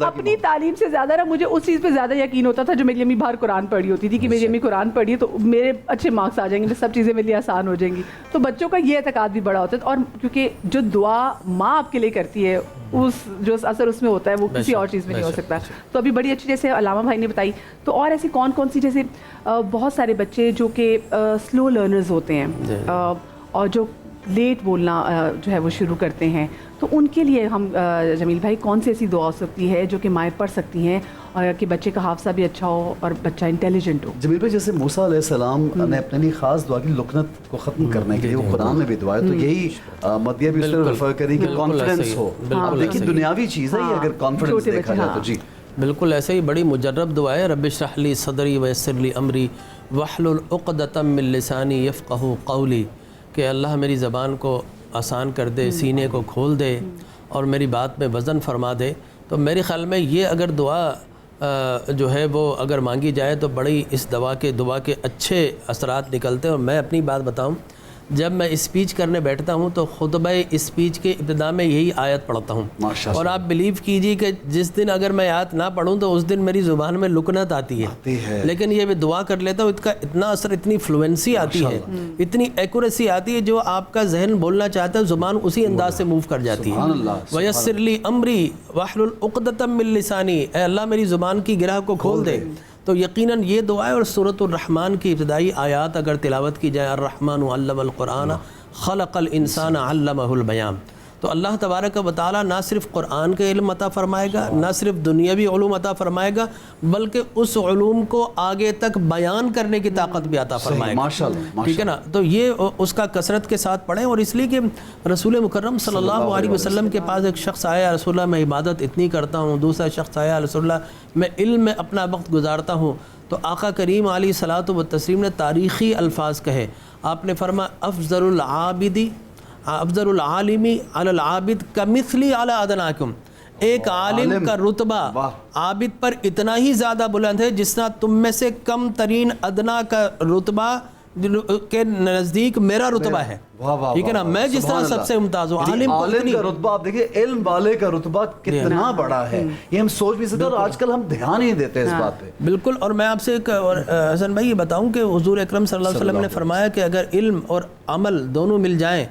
اپنی تعلیم سے زیادہ نا مجھے اس چیز پہ زیادہ یقین ہوتا تھا جو میری امی باہر قرآن پڑھی ہوتی تھی, کہ میری امی قرآن پڑھی ہے تو میرے اچھے مارکس آ جائیں گے, سب چیزیں میرے لیے آسان ہو جائیں گی. تو بچوں کا یہ اعتقاد بھی بڑا ہوتا ہے, اور کیونکہ جو دعا ماں آپ کے لیے کرتی ہے اس جو اثر اس میں ہوتا ہے وہ کسی اور چیز میں نہیں ہو سکتا. تو ابھی بڑی اچھی جیسے علامہ بھائی نے بتائی, تو اور ایسی کون کون سی, جیسے بہت سارے بچے جو کہ سلو لرنرز ہوتے ہیں, اور جو لیٹ بولنا جو ہے وہ شروع کرتے ہیں، تو ان کے لیے ہم جمیل بھائی کون سی ایسی دعا ہو سکتی ہے جو کہ مائیں پڑھ سکتی ہیں اور کہ بچے کا حافظہ بھی اچھا ہو اور بچہ انٹیلیجنٹ ہو؟ جمیل بھائی جیسے موسیٰ علیہ السلام نے اپنے لیے خاص دعا کی لکنت کو ختم کرنے کے لیے، وہ قرآن میں بھی دعا ہے، تو یہی مدیہ بھی اس طرح ریفر کریں کہ کانفیڈنس ہو. آپ دیکھیں دنیاوی چیز ہے یہ، اگر کانفیڈنس دیکھا جائے تو جی بالکل ایسے ہی بڑی مجرب دعا ہے. رب اشرح لی صدری ویسر لی امری واحلل عقدۃ من لسانی یفقہوا قولی، کہ اللہ میری زبان کو آسان کر دے، سینے کو کھول دے اور میری بات میں وزن فرما دے. تو میرے خیال میں یہ اگر دعا جو ہے وہ اگر مانگی جائے تو بڑی اس دعا کے اچھے اثرات نکلتے ہیں. اور میں اپنی بات بتاؤں، جب میں اسپیچ کرنے بیٹھتا ہوں تو خطبہ اسپیچ کے ابتدا میں یہی آیت پڑھتا ہوں، اور آپ بلیو کیجئے کہ جس دن اگر میں آیت نہ پڑھوں تو اس دن میری زبان میں لکنت آتی ہے، لیکن یہ میں دعا کر لیتا ہوں، اس کا اتنا اثر، اتنی فلوئنسی آتی ہے، اتنی ایکوریسی آتی ہے، جو آپ کا ذہن بولنا چاہتا ہے زبان اسی انداز سے موو کر جاتی ہے. وَيَسِّرْ لِي أَمْرِي وَاحْلُلْ عُقْدَةً مِّن لِّسَانِي، اے اللہ میری زبان کی گرہ کو کھول دے. تو یقیناً یہ دعا ہے. اور سورۃ الرحمن کی ابتدائی آیات اگر تلاوت کی جائے، الرحمن علم القرآن خلق الانسان علمہ البیان، تو اللہ تبارک و تعالیٰ نہ صرف قرآن کے علم عطا فرمائے گا، نہ صرف دنیاوی علوم عطا فرمائے گا، بلکہ اس علوم کو آگے تک بیان کرنے کی طاقت بھی عطا فرمائے گا. ٹھیک ہے نا؟ تو یہ اس کا کثرت کے ساتھ پڑھیں. اور اس لیے کہ رسول مکرم صلی اللہ علیہ وسلم کے پاس ایک شخص آیا، رسول اللہ میں عبادت اتنی کرتا ہوں. دوسرا شخص آیا، رسول اللہ میں علم میں اپنا وقت گزارتا ہوں. تو آقا کریم علیہ الصلاۃ والتسلیم نے تاریخی الفاظ کہے. آپ نے فرمایا افضل العالمی علی العابد کمثلی علی ادناکم، ایک عالم کا رتبہ عابد پر اتنا ہی زیادہ بلند ہے جتنا تم میں سے کم ترین ادنا کا رتبہ کے نزدیک میرا رتبہ ہے. ٹھیک ہے نا؟ میں جس طرح سب سے ممتاز ہوں. عالم کا رتبہ آپ دیکھیں، علم والے کا رتبہ کتنا بڑا ہے، یہ ہم سوچ بھی سکتے ہیں، اور آج کل ہم دھیان ہی دیتے ہیں اس بات پہ. بالکل. اور میں آپ سے ایک حسن بھائی یہ بتاؤں کہ حضور اکرم صلی اللہ علیہ وسلم نے فرمایا کہ اگر علم اور عمل دونوں مل جائیں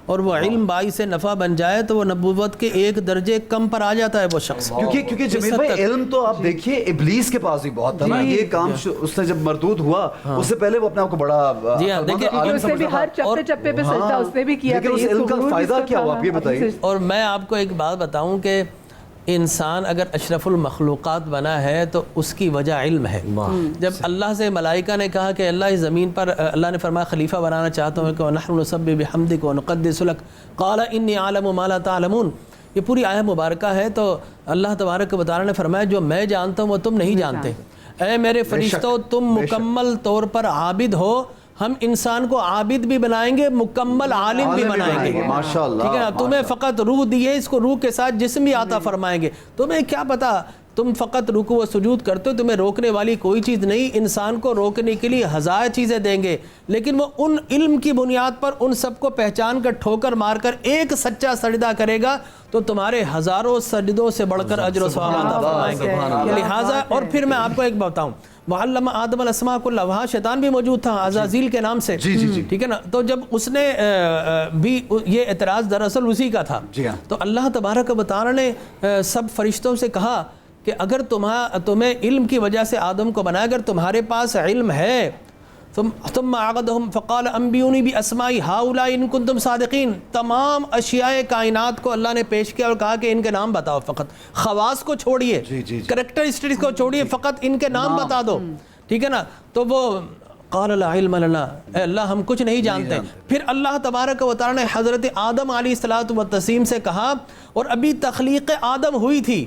اور وہ علم باعث نفع بن جائے تو وہ نبوت کے ایک درجے کم پر آ جاتا ہے وہ شخص. کیونکہ جمیل بھائی علم تو آپ دیکھیے ابلیس کے پاس بھی بہت تھا نا، یہ کام اس نے جب مردود ہوا اس سے پہلے وہ اپنے آپ کو بڑا، جی ہاں دیکھیں اس نے بھی ہر چپے پہ سجدہ اس نے بھی کیا، لیکن اس علم کا فائدہ کیا ہوا آپ یہ بتائیے. اور میں آپ کو ایک بات بتاؤں کہ انسان اگر اشرف المخلوقات بنا ہے تو اس کی وجہ علم ہے. جب اللہ سے ملائکہ نے کہا کہ اللہ اس زمین پر، اللہ نے فرمایا خلیفہ بنانا چاہتا ہوں کہ وَنَحْنُ نُسَبِّحُ بِحَمْدِكَ وَنُقَدِّسُ لَكَ قَالَ إِنِّي أَعْلَمُ مَا لَا تَعْلَمُونَ. یہ پوری آیت مبارکہ ہے. تو اللہ تبارک و تعالیٰ نے فرمایا جو میں جانتا ہوں وہ تم نہیں جانتے. اے میرے فرشتوں، تم مکمل طور پر عابد ہو، ہم انسان کو عابد بھی بنائیں گے، مکمل عالم بھی بنائیں گے. ماشاءاللہ. ٹھیک ہے نا؟ تمہیں فقط روح دی ہے، اس کو روح کے ساتھ جسم بھی عطا فرمائیں گے. تمہیں کیا پتا، تم فقط رکوع و سجود کرتے ہو، تمہیں روکنے والی کوئی چیز نہیں. انسان کو روکنے کے لیے ہزار چیزیں دیں گے، لیکن وہ ان علم کی بنیاد پر ان سب کو پہچان کر ٹھوکر مار کر ایک سچا سجدہ کرے گا تو تمہارے ہزاروں سجدوں سے بڑھ کر اجر و ثواب عطا فرمائیں گے. لہٰذا اور پھر میں آپ کو ایک بتاؤں، وَعَلَّمَ آدَمَ الْأَسْمَاءَ كُلَّهَا، وہاں شیطان بھی موجود تھا عزازیل کے نام سے. ٹھیک ہے نا؟ تو جب اس نے بھی یہ اعتراض دراصل اسی کا تھا. تو اللہ تبارک و تعالیٰ نے سب فرشتوں سے کہا کہ اگر تمہیں علم کی وجہ سے آدم کو بنایا، اگر تمہارے پاس علم ہے، ثم عقدهم فقال انبئوني باسماء هؤلاء ان كنتم صادقين. تمام اشیاء کائنات کو اللہ نے پیش کیا اور کہا کہ ان کے نام بتاؤ. فقط خواص کو چھوڑیے، کریکٹرسٹکس کو چھوڑیے، فقط ان کے نام بتا دو. ٹھیک ہے نا؟ تو وہ قال لا علم لنا، اے اللہ ہم کچھ نہیں جانتے. پھر اللہ تبارک و تعالی نے حضرت آدم علیہ الصلوۃ والتسلیم سے کہا، اور ابھی تخلیق آدم ہوئی تھی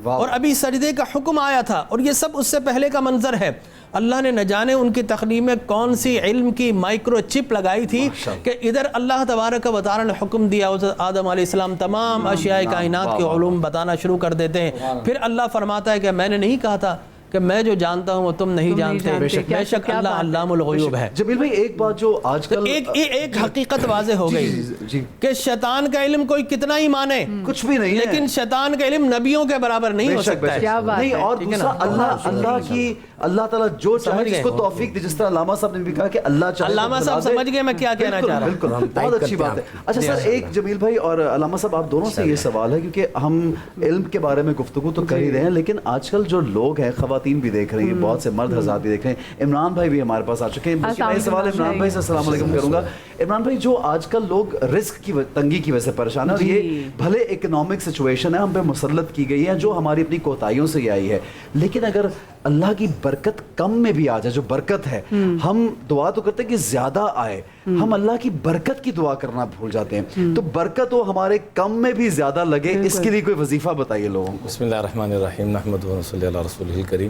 اور ابھی سجدے کا حکم آیا تھا، اور یہ سب اس سے پہلے کا منظر ہے. اللہ نے نہ جانے ان کی تخلیق میں کون سی علم کی مائکرو چپ لگائی تھی کہ ادھر اللہ تبارک و تعالی نے حکم دیا، آدم علیہ السلام تمام اشیاء کائنات کے علوم بتانا شروع کر دیتے ہیں. پھر اللہ فرماتا ہے کہ میں نے نہیں کہا تھا کہ میں جو جانتا ہوں وہ تم نہیں جانتے، بے شک اللہ علام الغیوب ہے. جمیل بھائی ایک بات جو آج کل ایک حقیقت واضح ہو گئی کہ شیطان کا علم کوئی کتنا ہی مانے کچھ بھی نہیں ہے، لیکن شیطان کا علم نبیوں کے برابر نہیں ہو سکتا ہے. اور دوسرا اللہ کی اللہ تعالیٰ جو چاہے جس کو توفیق دے، جس طرح علامہ صاحب نے بھی کہا کہ اللہ چاہے. علامہ صاحب سمجھ گئے میں کیا کہنا چاہ رہا ہوں. بالکل بہت اچھی بات ہے. اچھا سر، ایک جمیل بھائی اور علامہ صاحب آپ دونوں سے یہ سوال ہے، کیونکہ ہم علم کے بارے میں گفتگو تو کر ہی رہے ہیں، لیکن آج کل جو لوگ ہیں، خواتین خواتین بھی دیکھ رہی ہیں, بہت سے مرد حضرات بھی دیکھ رہے ہیں. عمران بھائی بھی ہمارے پاس آ چکے ہیں. میں سوال عمران بھائی سے السلام علیکم کروں گا. عمران بھائی, جو آج کل لوگ رزق کی تنگی کی وجہ سے پریشان ہیں, اور یہ بھلے اکنامک سچویشن ہے ہم پہ مسلط کی گئی ہے جو ہماری اپنی کوتاہیوں سے یہ آئی ہے, لیکن اگر اللہ کی برکت کم میں بھی آ جائے, جو برکت ہے, ہم دعا تو کرتے ہیں کہ زیادہ آئے, ہم اللہ کی برکت کی دعا کرنا بھول جاتے ہیں. تو برکت وہ ہمارے کم میں بھی زیادہ لگے, اس کے لیے کوئی وظیفہ بتائیے لوگوں کو. بسم اللہ الرحمن الرحیم, نحمدہ و نصلی علی رسولہ الکریم.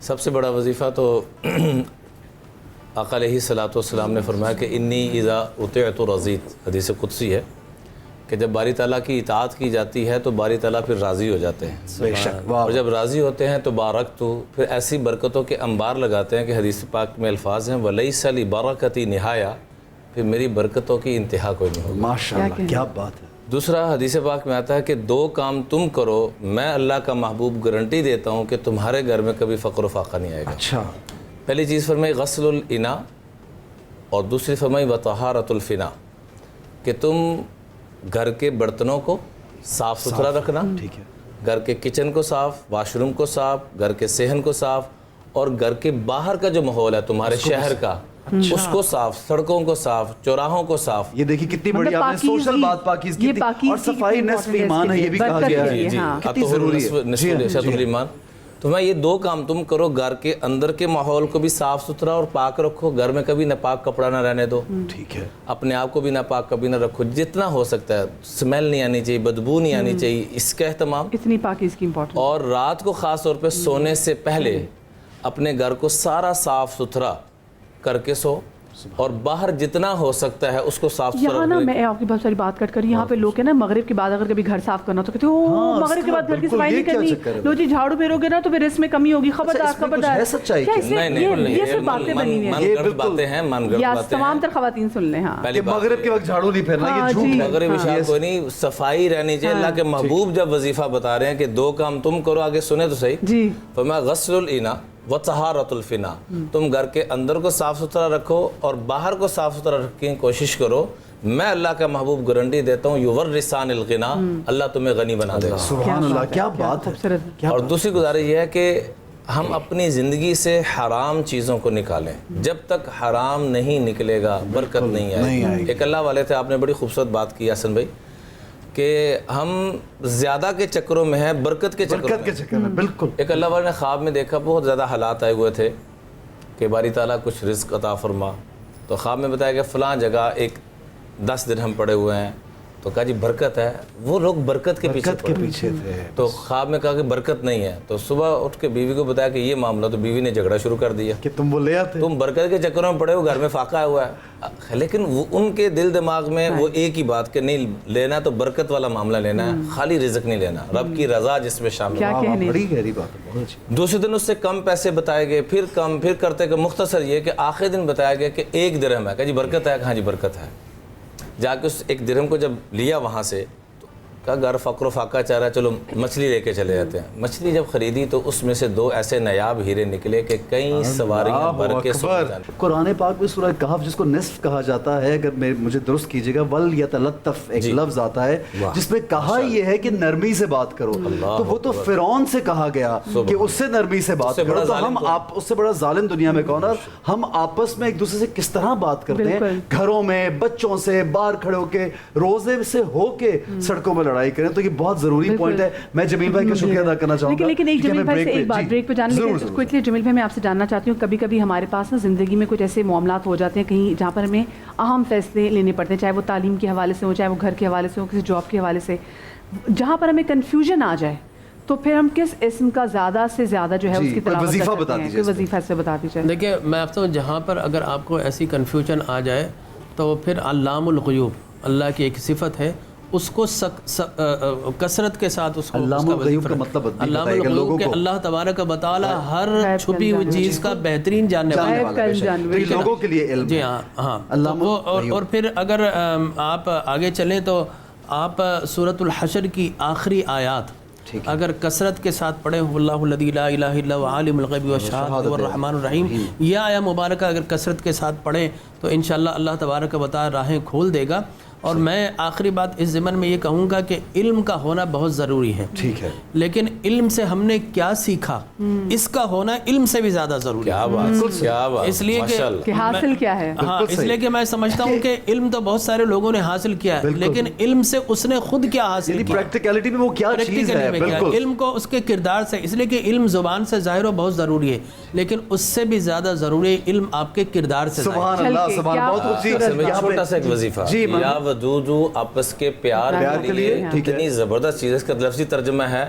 سب سے بڑا وظیفہ تو آقا علیہ الصلوۃ والسلام نے فرمایا کہ انی اذا اطعت رضیت, حدیث قدسی ہے کہ جب باری تعالیٰ کی اطاعت کی جاتی ہے تو باری تعالیٰ پھر راضی ہو جاتے ہیں, بے شک, اور جب راضی ہوتے ہیں تو بارکتو, پھر ایسی برکتوں کے انبار لگاتے ہیں کہ حدیث پاک میں الفاظ ہیں ولیس لی برکتی نہایا, پھر میری برکتوں کی انتہا کوئی نہیں ہوگی. ماشاءاللہ, کیا بات ہے. دوسرا حدیث پاک میں آتا ہے کہ 2 کام تم کرو, میں اللہ کا محبوب گارنٹی دیتا ہوں کہ تمہارے گھر میں کبھی فقر و فاقہ نہیں آئے گا. اچھا, پہلی چیز فرمائی غسل الاناء, اور دوسری فرمائی وطہارۃ الفنا, کہ تم گھر کے برتنوں کو صاف ستھرا رکھنا, ٹھیک ہے, گھر کے کچن کو صاف, واش روم کو صاف, گھر کے صحن کو صاف, اور گھر کے باہر کا جو ماحول ہے تمہارے شہر کا اس کو صاف, سڑکوں کو صاف, چوراہوں کو صاف. یہ دیکھیے کتنی بڑی آپ نے سوشل بات پاکیزگی کی, اور صفائی نصف ایمان ہے یہ بھی کہا گیا ہے. جی, کتنی ضروری ہے. شطر الایمان. تو میں یہ 2 کام تم کرو, گھر کے اندر کے ماحول کو بھی صاف ستھرا اور پاک رکھو, گھر میں کبھی ناپاک کپڑا نہ رہنے دو, ٹھیک ہے, اپنے آپ کو بھی ناپاک کبھی نہ رکھو, جتنا ہو سکتا ہے, سمیل نہیں آنی چاہیے, بدبو نہیں آنی چاہیے, اس کا اہتمام. اتنی پاکیزگی امپورٹنٹ. اور رات کو خاص طور پہ سونے سے پہلے اپنے گھر کو سارا صاف ستھرا کر کے سو, اور باہر جتنا ہو سکتا ہے اس کو صاف ستھرا. یہاں نا میں آپ کی بہت ساری بات کٹ کر, یہاں پہ لوگ ہیں نا مغرب کے بعد اگر کبھی گھر صاف کرنا تو کہتے ہیں اوہ مغرب کے بعد گھر کی صفائی نہیں کرنی, لو جی جھاڑو پھیرو گے نا تو پھر اس میں کمی ہوگی, خبردار خبردار. یہ سب باتیں بنی ہوئی ہیں, من گڑھ باتیں ہیں, من گڑھ یا باتیں ہیں. تمام تر خواتین سن لیں. ہاں, کہ مغرب کے وقت جھاڑو نہیں پھیرنا, یہ جھوٹ ہے. مغرب عشاء کوئی نہیں, صفائی رہنی چاہیے. اللہ کے محبوب جب وظیفہ بتا رہے ہیں کہ 2 کام تم کرو, آگے سنے تو صحیح, جی, فرمایا غسل الاناء وطہارۃ الفنا, تم گھر کے اندر کو صاف ستھرا رکھو اور باہر کو صاف ستھرا رکھنے کی کوشش کرو, میں اللہ کا محبوب گارنٹی دیتا ہوں یورثان الغنا, اللہ تمہیں غنی بنا دے گا. سبحان اللہ, کیا بات ہے. اور دوسری گزارش یہ ہے کہ ہم اپنی زندگی سے حرام چیزوں کو نکالیں. جب تک حرام نہیں نکلے گا برکت نہیں آئے گی. ایک اللہ والے تھے, آپ نے بڑی خوبصورت بات کی حسن بھائی, کہ ہم زیادہ کے چکروں میں ہیں, برکت کے چکر میں. بالکل. ایک اللہ والے نے خواب میں دیکھا, بہت زیادہ حالات آئے ہوئے تھے کہ باری تعالیٰ کچھ رزق عطا فرما, تو خواب میں بتایا کہ فلاں جگہ ایک 10 درہم پڑے ہوئے ہیں, تو کہا جی برکت ہے. وہ لوگ برکت کے پیچھے تھے. تو خواب میں کہا کہ برکت نہیں ہے, تو صبح اٹھ کے بیوی کو بتایا کہ یہ معاملہ, تو بیوی نے جھگڑا شروع کر دیا کہ تم وہ لے آتے, تم برکت کے چکروں میں پڑے ہو, گھر میں فاقہ آیا ہوا ہے. لیکن ان کے دل دماغ میں وہ ایک ہی بات کہ نہیں لینا تو برکت والا معاملہ لینا ہے, خالی رزق نہیں لینا, رب کی رضا جس میں شامل ہے. بڑی گہری بات ہے, بہت اچھی. دوسرے دن اس سے کم پیسے بتائے گئے, پھر کم, پھر کرتے کہ مختصر یہ کہ آخری دن بتایا گیا کہ 1 درہم ہے. کہا جی برکت ہے, ہاں جی برکت ہے. جا کے اس 1 درہم کو جب لیا وہاں سے, کہا گھر فقر و فاقہ چاہ رہا ہے, چلو مچھلی لے کے چلے جاتے ہیں. مچھلی جب خریدی تو اس میں سے 2 ایسے نایاب ہیرے نکلے کہ کئی سواریاں بھر کے قرآن پاک میں سورہ کہف جس کو نصف کہا جاتا ہے, اگر مجھے درست کیجیے گا, وَلْيَتَلَطَّفْ ایک لفظ آتا ہے جس میں کہا یہ ہے کہ نرمی سے بات کرو. تو وہ تو فرعون سے کہا گیا کہ اس سے نرمی سے بات کرو. تو ہم آپ اس سے بڑا ظالم دنیا میں کون ہے؟ ہم آپس میں ایک دوسرے سے کس طرح بات کرتے ہیں, گھروں میں بچوں سے باہر کھڑے ہو کے, روزے سے ہو کے سڑکوں میں لڑائی کریں. تو یہ بہت ضروری پوائنٹ ہے. میں جمیل بھائی کا شکریہ ادا کرنا چاہوں گا. لیکن ایک جمیل بھائی سے ایک بات بریک پہ جانے کے کوئکلی, جمیل بھائی میں آپ سے جاننا چاہتی ہوں, کبھی کبھی ہمارے پاس نا زندگی میں کچھ ایسے معاملات ہو جاتے ہیں کہیں جہاں پر ہمیں اہم فیصلے لینے پڑتے ہیں, چاہے وہ تعلیم کے حوالے سے ہو, چاہے وہ گھر کے حوالے سے ہو, کسی جاب کے حوالے سے, جہاں پر ہمیں کنفیوژن آ جائے تو پھر ہم کس اسم کا زیادہ سے زیادہ جو ہے اس کی تلاوت کر سکتے ہیں؟ کوئی وظیفہ سے بتا دیجیے. دیکھیں میں آپ کو جہاں پر اگر آپ کو ایسی کنفیوژن آ جائے تو پھر علام الغیوب اللہ کی ایک صفت ہے, اس کو کثرت کے ساتھ اس کو علام الغیوب کا مطلب علام الغیوب کہ اللہ تبارک و تعالی ہر چھپی ہوئی چیز کا بہترین جاننے والا ہے, لوگوں کے لیے علم. جی ہاں. اور پھر اگر آپ آگے چلیں تو آپ سورۃ الحشر کی آخری آیات اگر کثرت کے ساتھ پڑھیں, اللہ الذی لا الہ الا هو عالم الغیب والشہادۃ الرحمن الرحیم, یہ آیہ مبارکہ اگر کثرت کے ساتھ پڑھیں تو انشاءاللہ اللہ تبارک و تعالی راہیں کھول دے گا. اور میں آخری بات اس ضمن میں یہ کہوں گا کہ علم کا ہونا بہت ضروری ہے، ٹھیک ہے، لیکن علم سے ہم نے کیا سیکھا اس کا ہونا علم سے بھی زیادہ ضروری ہے۔ کیا بات، کیا بات، اس لیے کہ حاصل کیا ہے، ہاں اس لیے کہ میں سمجھتا ہوں کہ علم تو بہت سارے لوگوں نے حاصل کیا ہے، لیکن علم سے اس نے خود کیا حاصل کیا، پریکٹیکلٹی میں وہ کیا چیز ہے، بالکل علم کو اس کے کردار سے، اس لیے کہ علم زبان سے ظاہر و بہت ضروری ہے، لیکن اس سے بھی زیادہ ضروری ہے علم آپ کے کردار سے ظاہر۔ سبحان اللہ، سبحان، بہت خوبصورت۔ چھوٹا سا ایک وظیفہ، یا ودودو آپس کے پیار کے لیے اتنی زبردست چیز ہے، اس کا لفظی ترجمہ ہے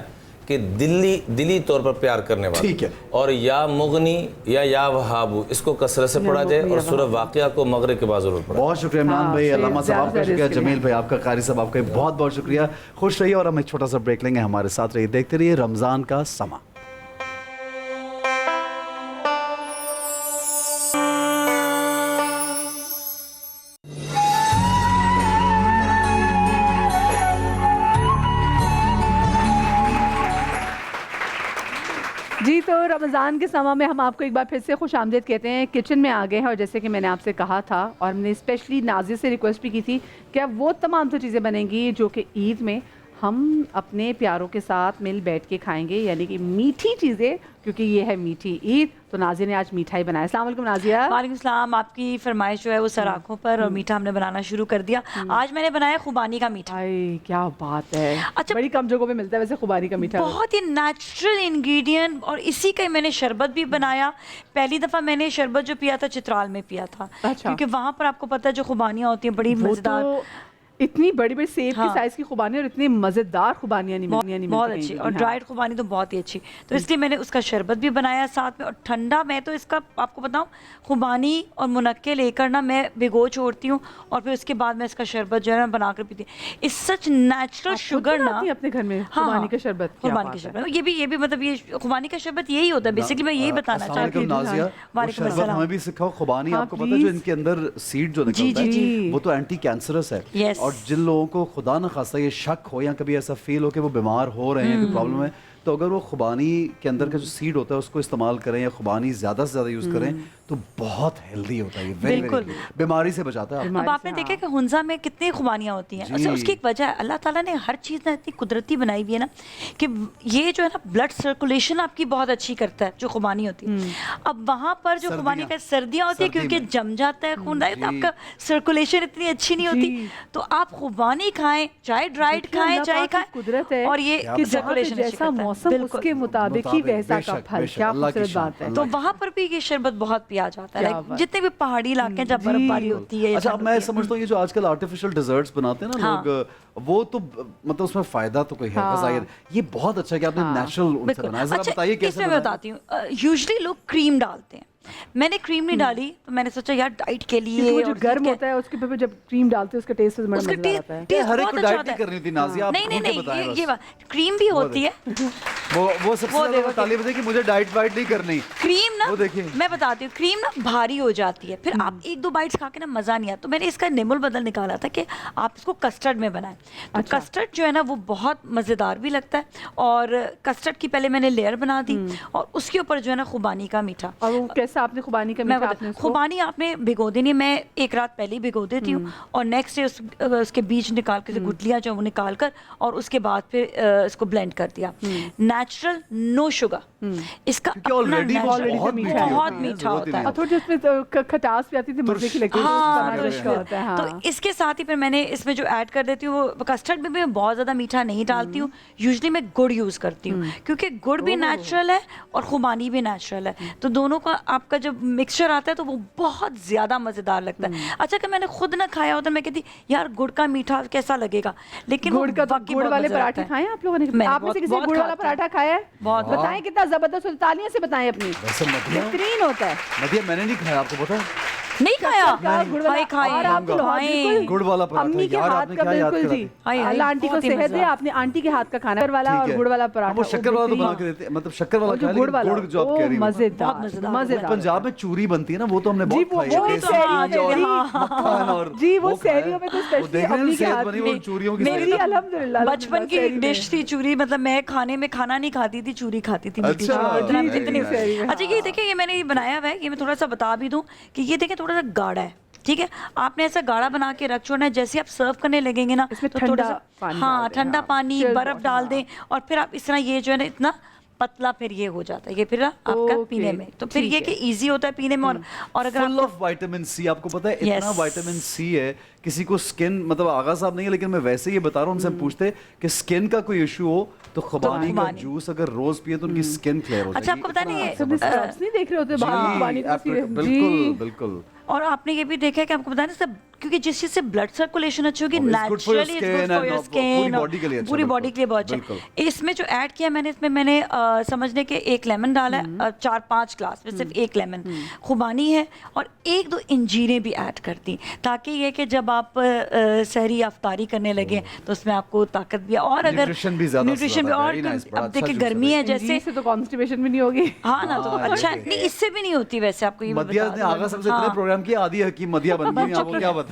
کہ دلی طور پر پیار کرنے والا، ٹھیک ہے، اور یا مغنی یا وہابو، اس کو کثرت سے پڑھا جائے اور سورہ واقعہ کو مغرب کے بعد ضرور پڑھا۔ بہت شکریہ عمران بھائی، علامہ صاحب آپ کا شکریہ، جمیل بھائی آپ کا، قاری صاحب آپ کا بہت بہت شکریہ، خوش رہیے، اور ہم ایک چھوٹا سا بریک لیں گے، ہمارے ساتھ رہیے، دیکھتے رہیے رمضان کا سما۔ جی تو رمضان کے سما میں ہم آپ کو ایک بار پھر سے خوش آمدید کہتے ہیں، کچن میں آ گئے ہیں، اور جیسے کہ میں نے آپ سے کہا تھا اور ہم نے اسپیشلی نازیہ سے ریکویسٹ بھی کی تھی کہ اب وہ تمام تو چیزیں بنیں گی جو کہ عید میں ہم اپنے پیاروں کے ساتھ مل بیٹھ کے کھائیں گے، یعنی کہ میٹھی چیزیں، کیونکہ یہ ہے میٹھی عید۔ تو نازیہ نے آج میٹھائی بنایا۔ السلام علیکم نازیہ۔ وعلیکم السلام۔ آپ کی فرمائش جو ہے وہ سر آنکھوں پر، اور میٹھا ہم نے بنانا شروع کر دیا۔ آج میں نے بنایا خوبانی کا میٹھا۔ کیا بات ہے، اچھا، بڑی کم جگہوں پہ ملتا ہے ویسے خوبانی کا میٹھا، بہت ہی نیچرل انگریڈینٹ، اور اسی کا میں نے شربت بھی بنایا۔ پہلی دفعہ میں نے شربت جو پیا تھا چترال میں پیا تھا، کیونکہ وہاں پر آپ کو پتہ ہے جو خوبانیاں ہوتی ہیں بڑی مزیدار، اتنی بڑی بڑی سیب کی سائز کی خوبانی اور اتنی مزیدار خوبانیاں نہیں ملتی، بہت اچھی، اور ڈرائیڈ خوبانی تو بہت ہی اچھی، تو اس لیے میں نے اس کا شربت بھی بنایا ساتھ میں۔ اور ٹھنڈا میں تو اس کا آپ کو بتاؤں، خوبانی اور منقے لے کر نا میں بھگو چھوڑتی ہوں، اور پھر اس کے بعد میں اس کا شربت جو ہے نا بنا کر پیتی ہوں۔ اس سچ نیچرل شوگر نا اپنے گھر میں خوبانی کا شربت، خوبانی کا شربت، یہ بھی مطلب یہ خوبانی کا شربت یہی ہوتا ہے بیسیکلی، میں یہی بتانا چاہتی ہوں۔ وعلیکم السلام۔ ہمیں بھی سکھاؤ، خوبانی آپ کو پتہ ہے جو ان کے اندر سیڈ جو نکلتا ہے وہ تو اینٹی کینسرس ہے، اور جن لوگوں کو خدا نہ خواستہ یہ شک ہو یا کبھی ایسا فیل ہو کہ وہ بیمار ہو رہے ہیں، کوئی پرابلم ہے، تو اگر وہ خوبانی کے اندر کا جو سیڈ ہوتا ہے اس کو استعمال کریں یا خوبانی زیادہ سے زیادہ یوز کریں تو بہت ہیلدی ہوتا ہے، بالکل بیماری سے بچاتا ہے۔ اب آپ نے دیکھا کہ ہنزا میں کتنی خوبانیاں ہوتی ہیں، اچھا اس کی ایک وجہ ہے، اللہ تعالیٰ نے ہر چیز نا اتنی قدرتی بنائی ہوئی ہے نا کہ یہ جو ہے نا بلڈ سرکولیشن آپ کی بہت اچھی کرتا ہے جو خوبانی ہوتی ہے۔ اب وہاں پر جو خوبانی کا سردیاں ہوتی ہے کیونکہ جم جاتا ہے خون، آپ کا سرکولیشن اتنی اچھی نہیں ہوتی، تو آپ خوبانی کھائیں، چاہے ڈرائیڈ کھائیں چاہے کھائیں، قدرت ہے اور یہ سرکولیشن جیسا موسم اس کے مطابق ہی ویسا کا پھل، کیا خوبصورت بات ہے۔ تو وہاں پر بھی یہ شربت بہت پیا جاتا ہے، جتنے بھی پہاڑی علاقے ہیں جب برف باری ہوتی ہے۔ اچھا میں سمجھتا ہوں یہ جو آج کل آرٹیفیشل ڈیزرٹس بناتے ہیں نا لوگ، وہ تو مطلب اس میں فائدہ تو کوئی ہے غذائیت، یہ بہت اچھا کہ آپ نے نیچرل ان سے بنایا۔ ذرا بتائیے کیسے میں بتاتی ہوں۔ یوزلی لوگ کریم ڈالتے ہیں، میں نے کریم نہیں ڈالی، تو میں نے سوچا یار ڈائٹ کے لیے جو گرم ہوتا ہے اس کے اوپر جب کریم ڈالتے ہیں اس کا ٹیسٹ بڑا مزیدار آتا ہے۔ ہر ایک کو ڈائٹ نہیں کرنی تھی نازیہ، آپ نہیں، یہ بات کریم بھی ہوتی ہے، وہ سب سے زیادہ طالب ہے کہ مجھے ڈائٹ وائٹ نہیں کرنی۔ کریم نا میں بتاتی ہوں، کریم نا بھاری ہو جاتی ہے، پھر آپ ایک دو بائٹس کھا کے نا مزہ نہیں آتا، تو میں نے اس کا نیم البدل نکالا تھا کہ آپ اس کو کسٹرڈ میں بنائیں، تو کسٹرڈ جو ہے نا وہ بہت مزیدار بھی لگتا ہے، اور کسٹرڈ کی پہلے میں نے لیئر بنا دی، اور اس کے اوپر جو ہے نا خوبانی کا میٹھا۔ اور کیسا آپ نے خوبانی کا میٹھا؟ خوبانی آپ نے بھگو دینی، میں ایک رات پہلے ہی بھگو دیتی ہوں، اور نیکسٹ ڈے اس کے بیج نکال کے گٹلیاں جو وہ نکال کر، اور اس کے بعد پھر اس کو بلینڈ کر دیا، نیچرل نو شوگر، اس کا بہت میٹھا ہوتا ہے، اور تھوڑی اس میں کھٹاس بھی آتی تھی، مزے کی لگتی ہے۔ تو اس کے ساتھ ہی پھر میں نے اس میں جو ایڈ کر دیتی ہوں، وہ کسٹرڈ میں میں بہت زیادہ میٹھا نہیں ڈالتی ہوں، یوزلی میں گڑ یوز کرتی ہوں، کیونکہ گڑ بھی نیچرل ہے اور خوبانی بھی نیچرل ہے، تو دونوں کا آپ کا جب مکسچر آتا ہے تو وہ بہت زیادہ مزیدار لگتا ہے۔ اچھا کہ میں نے خود نہ کھایا ہوتا میں کہتی یار گڑ کا میٹھا کیسا لگے گا، لیکن گڑ والے پراٹھے کھائے آپ لوگوں نے؟ آپ میں سے کسی گڑ والا پراٹھا کھایا ہے؟ بتائیں کتنا زبردست، تالیاں سے بتائیں اپنی، بہترین ہوتا ہے۔ ندیہ میں نے نہیں کھایا، آپ کو پتا ہے؟ نہیں کھایا؟ گڑ والا پراٹھا امی کے ہاتھ کا، بالکل جی، اللہ آنٹی کو صحت دے، آپ نے آنٹی کے ہاتھ کا کھانا والا اور گڑ والا پراٹھا، وہ شکر والا تو بنا کے دیتے ہیں، مطلب شکر والا کھا لیں، گڑ جو آپ کہہ رہی ہیں مزیدار۔ پنجاب میں چوری بنتی ہے نا، وہ تو ہم نے بہت کھائی ہے جی، وہ سحریوں میں تو اسپیشلی امی کے ہاتھ میں چوریوں کی، میری الحمدللہ بچپن کی ڈش تھی چوری، مطلب میں کھانے میں کھانا نہیں کھاتی تھی، چوری کھاتی تھی۔ اچھا یہ دیکھیں یہ میں نے یہ بنایا ہوا ہے، یہ میں تھوڑا سا بتا بھی دوں کہ یہ دیکھیں تھوڑا سا گاڑھا ہے، ٹھیک ہے, آپ نے ایسا گاڑھا بنا کے رکھ چھوڑنا ہے, جیسے آپ سرو کرنے لگیں گے نا اس میں تو تھوڑا ٹھنڈا سا پانی ہاں ڈال دیں, ٹھنڈا ہاں, پانی chilled برف water, ڈال ہاں. دیں, اور پھر آپ اس طرح یہ جو ہے نا اتنا پتلا پھر یہ ہو جاتا ہے, یہ پھر آپ کا Okay, پینے میں, تو پھر ٹھیک یہ ہے. کہ ایزی ہوتا ہے پینے میں. اور اگر فل آپ آف وائٹامن سی, آپ کو پتا ہے اتنا Yes. وائٹامن سی ہے. کسی کو اسکن, مطلب آغا صاحب نہیں ہے لیکن میں ویسے یہ بتا رہا ہوں, ان سے ہم پوچھتے کہ اسکن کا کوئی ایشو ہو تو خوبانی کا جوس اگر روز پیے تو ان کی اسکن کلیئر ہو جائے گی. اچھا, آپ کو پتا نہیں سب اسکربس نہیں دیکھ رہے ہوتے باہر پانی کو سیرے, بالکل بالکل. اور آپ نے یہ بھی دیکھا ہے کہ آپ کو پتا ہے سب, کیونکہ جس چیز سے بلڈ سرکولیشن اچھی ہوگی نیچرلی پوری باڈی کے لیے بہت اچھا ہے. اس میں جو ایڈ کیا میں نے سمجھنے کے 1 لیمن ڈالا ہے, 4-5 گلاس میں صرف 1 لیمن خوبانی ہے, اور 1-2 انجیریں بھی ایڈ کر دی, تاکہ یہ کہ جب آپ سحری افطاری کرنے لگے تو اس میں آپ کو طاقت بھی, اور اگر نیوٹریشن بھی, اور اب دیکھیں گرمی ہے جیسے تو کانسٹیپیشن بھی نہیں ہوگی. ہاں نا, تو اچھا نہیں, اس سے بھی نہیں ہوتی ویسے, آپ کو یہ مدیہ نے آغا سب سے اتنے پروگرام کیا, آدھی حکیم مدیہ بن گئی, آپ کو کیا پتا.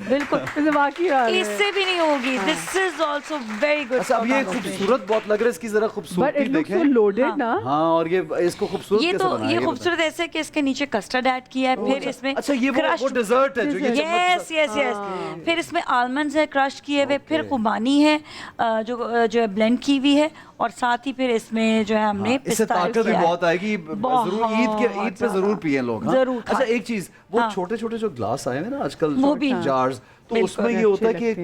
بالکل واقعی اس سے بھی نہیں ہوگی. دس از آلسو ویری گڈ. اچھا, اب یہ خوبصورت بہت لگ رہا ہے, اس کی ذرا خوبصورتی دیکھیں. لوڈیڈ نا. ہاں, اور یہ اس کو خوبصورت یہ کیسے تو بنایا, یہ خوبصورت ایسے کہ اس کے نیچے کسٹرڈ ایڈ کیا ہے, پھر اس میں اچھا یہ وہ ڈیزرٹ ہے جو یہ یس یس یس, پھر اس میں آلمنڈز ہے کرش کیے ہوئے, پھر خوبانی ہے جو ہے بلینڈ کی ہوئی ہے, اور ساتھ ہی پھر اس میں جو ہے ہم نے اس سے طاقت بھی بہت آئے گی. ضرور عید پہ ضرور پیئیں لوگ. ضرور. اچھا ایک چیز, وہ چھوٹے چھوٹے جو گلاس آئے ہیں نا آج کل, جارز, تو اس میں یہ ہوتا ہے کہ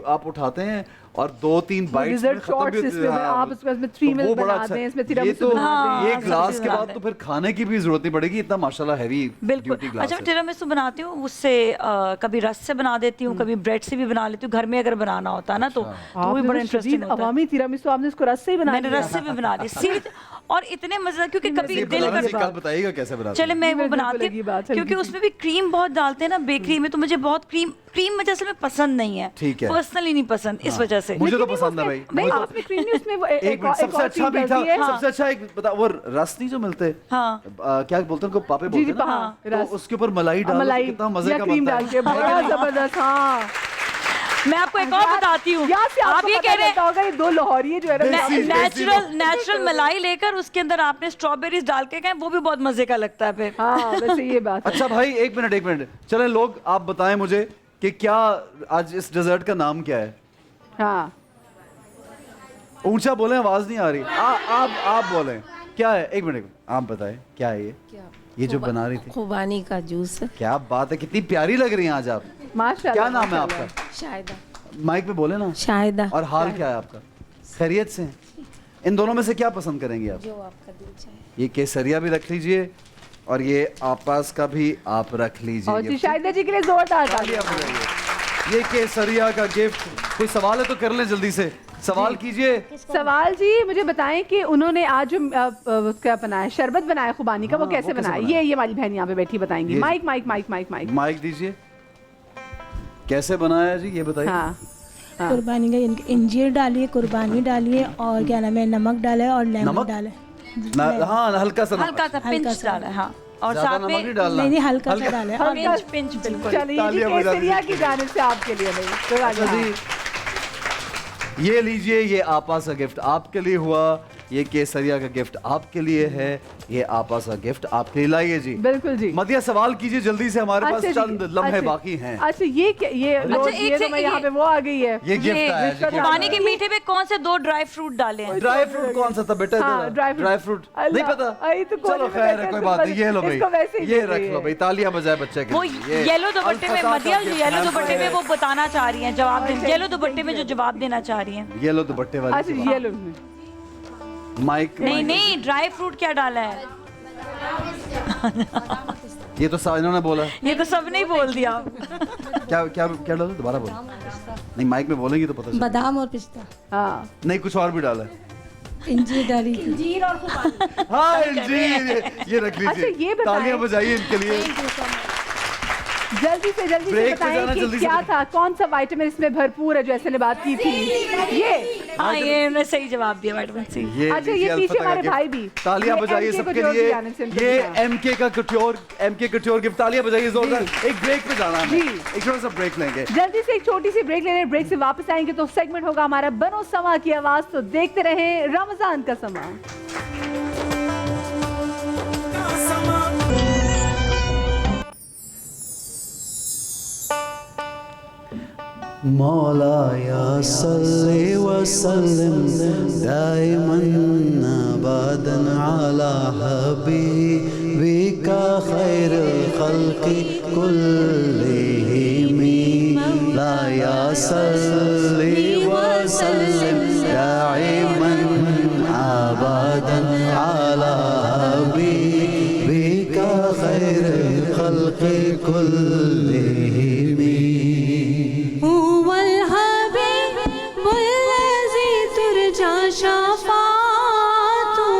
آپ اٹھاتے ہیں اور 2-3 بائٹس میں ختم بھی ہوتی ہے. آپ اس میں 3 مل بنا دیں, اس میں تیرامیسو بنا دیں. یہ گلاس کے بعد تو پھر کھانے کی بھی ضرورت نہیں پڑے گی, اتنا ماشاءاللہ ہیوی ڈیوٹی گلاس. اچھا, میں تیرامیسو بناتی ہوں, اس سے کبھی رس سے بنا دیتی ہوں, کبھی بریڈ سے بھی بنا لیتی ہوں, گھر میں اگر بنانا ہوتا ہے نا تو وہ بھی بڑا انٹرسٹنگ ہوتا ہے. عوامی تیرامیسو آپ نے اس کو رس سے ہی بنایا؟ میں نے رس سے بھی بنا لی سیدھ, اور اتنے مزہ, کیونکہ کبھی دل کل بتائیے گا کیسے بناتے ہیں. چلے میں وہ بناتی ہوں, کیونکہ اس میں بھی کریم بہت ڈالتے ہیں نا بیکری میں, تو مجھے بہت کریم مجھے اصل میں پسند نہیں ہے, پرسنلی نہیں پسند, اس وجہ سے. مجھے تو پسند ہے بھائی. آپ نے کریم اس میں ایک سب سے اچھا میٹھا, سب سے اچھا ایک بتا, وہ رس نہیں جو ملتے, کیا بولتے ہیں ان کو, پاپے بولتے ہیں نا, تو اس کے اوپر ملائی ڈال کے کتنا مزے کا بنتا ہے, بہت زبردست. ہاں, میں آپ کو ایک اور بتاتی ہوں, آپ یہ کہہ رہے ہیں 2 لاہوری جو ہے نیچرل ملائی لے کر اس کے اندر آپ نے اسٹرابیریز ڈال کے کہیں, وہ بھی بہت مزے کا لگتا ہے پھر. ہاں ویسے یہ بات. اچھا بھائی ایک منٹ, چلیں لوگ آپ بتائیں مجھے کہ کیا آج اس ڈیزرٹ کا نام کیا ہے. ہاں اونچا بولیں, آواز نہیں آ رہی, آپ بولیں کیا ہے. ایک منٹ آپ بتائیں کیا ہے یہ جو بنا رہی تھی. خوبانی کا جوس. کیا بات ہے, کتنی پیاری لگ رہی ہیں آج آپ. ماشاءاللہ. کیا نام ہے آپ کا؟ شاہدہ. مائک پہ بولے نا. شاہدہ. اور حال کیا ہے آپ کا, خیریت سے ہیں؟ ان دونوں میں سے کیا پسند کریں گے آپ؟ جو آپ کا دل چاہے. یہ کیسریا بھی رکھ لیجئے, اور یہ آپاس کا بھی آپ رکھ لیجئے. اور جی شاہدہ جی کے لیے زوردار تالیاں بجائیے. یہ کیسریا کا گفٹ. کوئی سوال ہے تو کر لیں جلدی سے, سوال کیجئے. سوال جی مجھے بتائیں کہ انہوں نے آج کیا بنایا, شربت بنایا خوبانی کا, وہ کیسے بنایا؟ یہ ہماری بہن یہاں پہ بیٹھی بتائیں گی. مائک دیجئے. کیسے بنایا جی یہ بتائیے. ہاں قربانی کا انجیر ڈالیے, قربانی ڈالیے, اور کیا نام ہے نمک ڈالے, اور لیمن ڈالے. ہاں ہلکا سا پنچ ڈالا. ہاں, اور ساتھ میں نہیں ہلکا سا ڈالے. پنچ بالکل. چلیے کیسریا کی جانب سے آپ کے لیے. یہ لیجئے, یہ آپا سا گفٹ آپ کے لیے ہوا, یہ کیسریا کا گفٹ آپ کے لیے ہے, یہ آپا سا گفٹ آپ کے لیے. لائیے جی. بالکل جی. مدیہ سوال کیجئے جلدی سے, ہمارے پاس چند لمحے باقی ہیں. اچھا یہ تو میں یہاں پہ وہ آ گئی ہے. یہ گفٹ آیا جی. خوبانی کے میٹھے میں کون سے 2 ڈرائی فروٹ ڈالے ہیں؟ ڈرائی فروٹ کون سا تھا بیٹا؟ ڈرائی فروٹ نہیں پتا. چلو خیر ہے, کوئی بات نہیں. یہ لو بھائی, یہ رکھ لو بھائی, تالیاں بجائے بچے کے. وہ یلو دوپٹے میں, مدیہ یلو دوپٹے میں وہ بتانا چاہ رہی ہیں, جواب دیں. یلو دوپٹے میں جو جواب دینا چاہ رہی ہیں. یلو دوپٹے والی. مائک نہیں, ڈرائی فروٹ کیا ڈالا ہے؟ یہ تو انہوں نے بولا, یہ تو سب نے بول دیا. کیا ڈالا, دوبارہ بولا. نہیں مائک میں بولیں گی تو پتہ. بادام اور پستہ. ہاں نہیں, کچھ اور بھی ڈالا ہے. انجیر ڈالی. انجیر اور خوبانی. ہاں انجیر, یہ رکھ لیجیے. تالیاں بجائیے ان کے لیے. جلدی سے بتائیں کہ کیا تھا, کون سا وائٹامن اس میں بھرپور ہے جو ایسے نے بات کی تھی. یہ انہوں نے صحیح جواب دیا, وائٹامن سی. اچھا یہ پیچھے ہمارے بھائی بھی. تالیاں بجائیے سب کے لیے. یہ ایم کے کا کٹور گفٹ. تالیاں بجائیے زوردار. ایک بریک پہ جانا ہے, ایک چھوٹا سا بریک لیں گے. جلدی سے ایک چھوٹی سی بریک لے لیں, بریک سے واپس آئیں گے تو سیگمنٹ ہوگا ہمارا بنو سما کی آواز. تو دیکھتے رہیں رمضان کا سما. مولایا صلی وسلم دائما ابدا علی حبیبک خیر الخلق کلہم مولایا صلی وسلم دائما ابدا علی حبیبک خیر الخلق کلہم هو الحبيب الذي ترجى شفاعته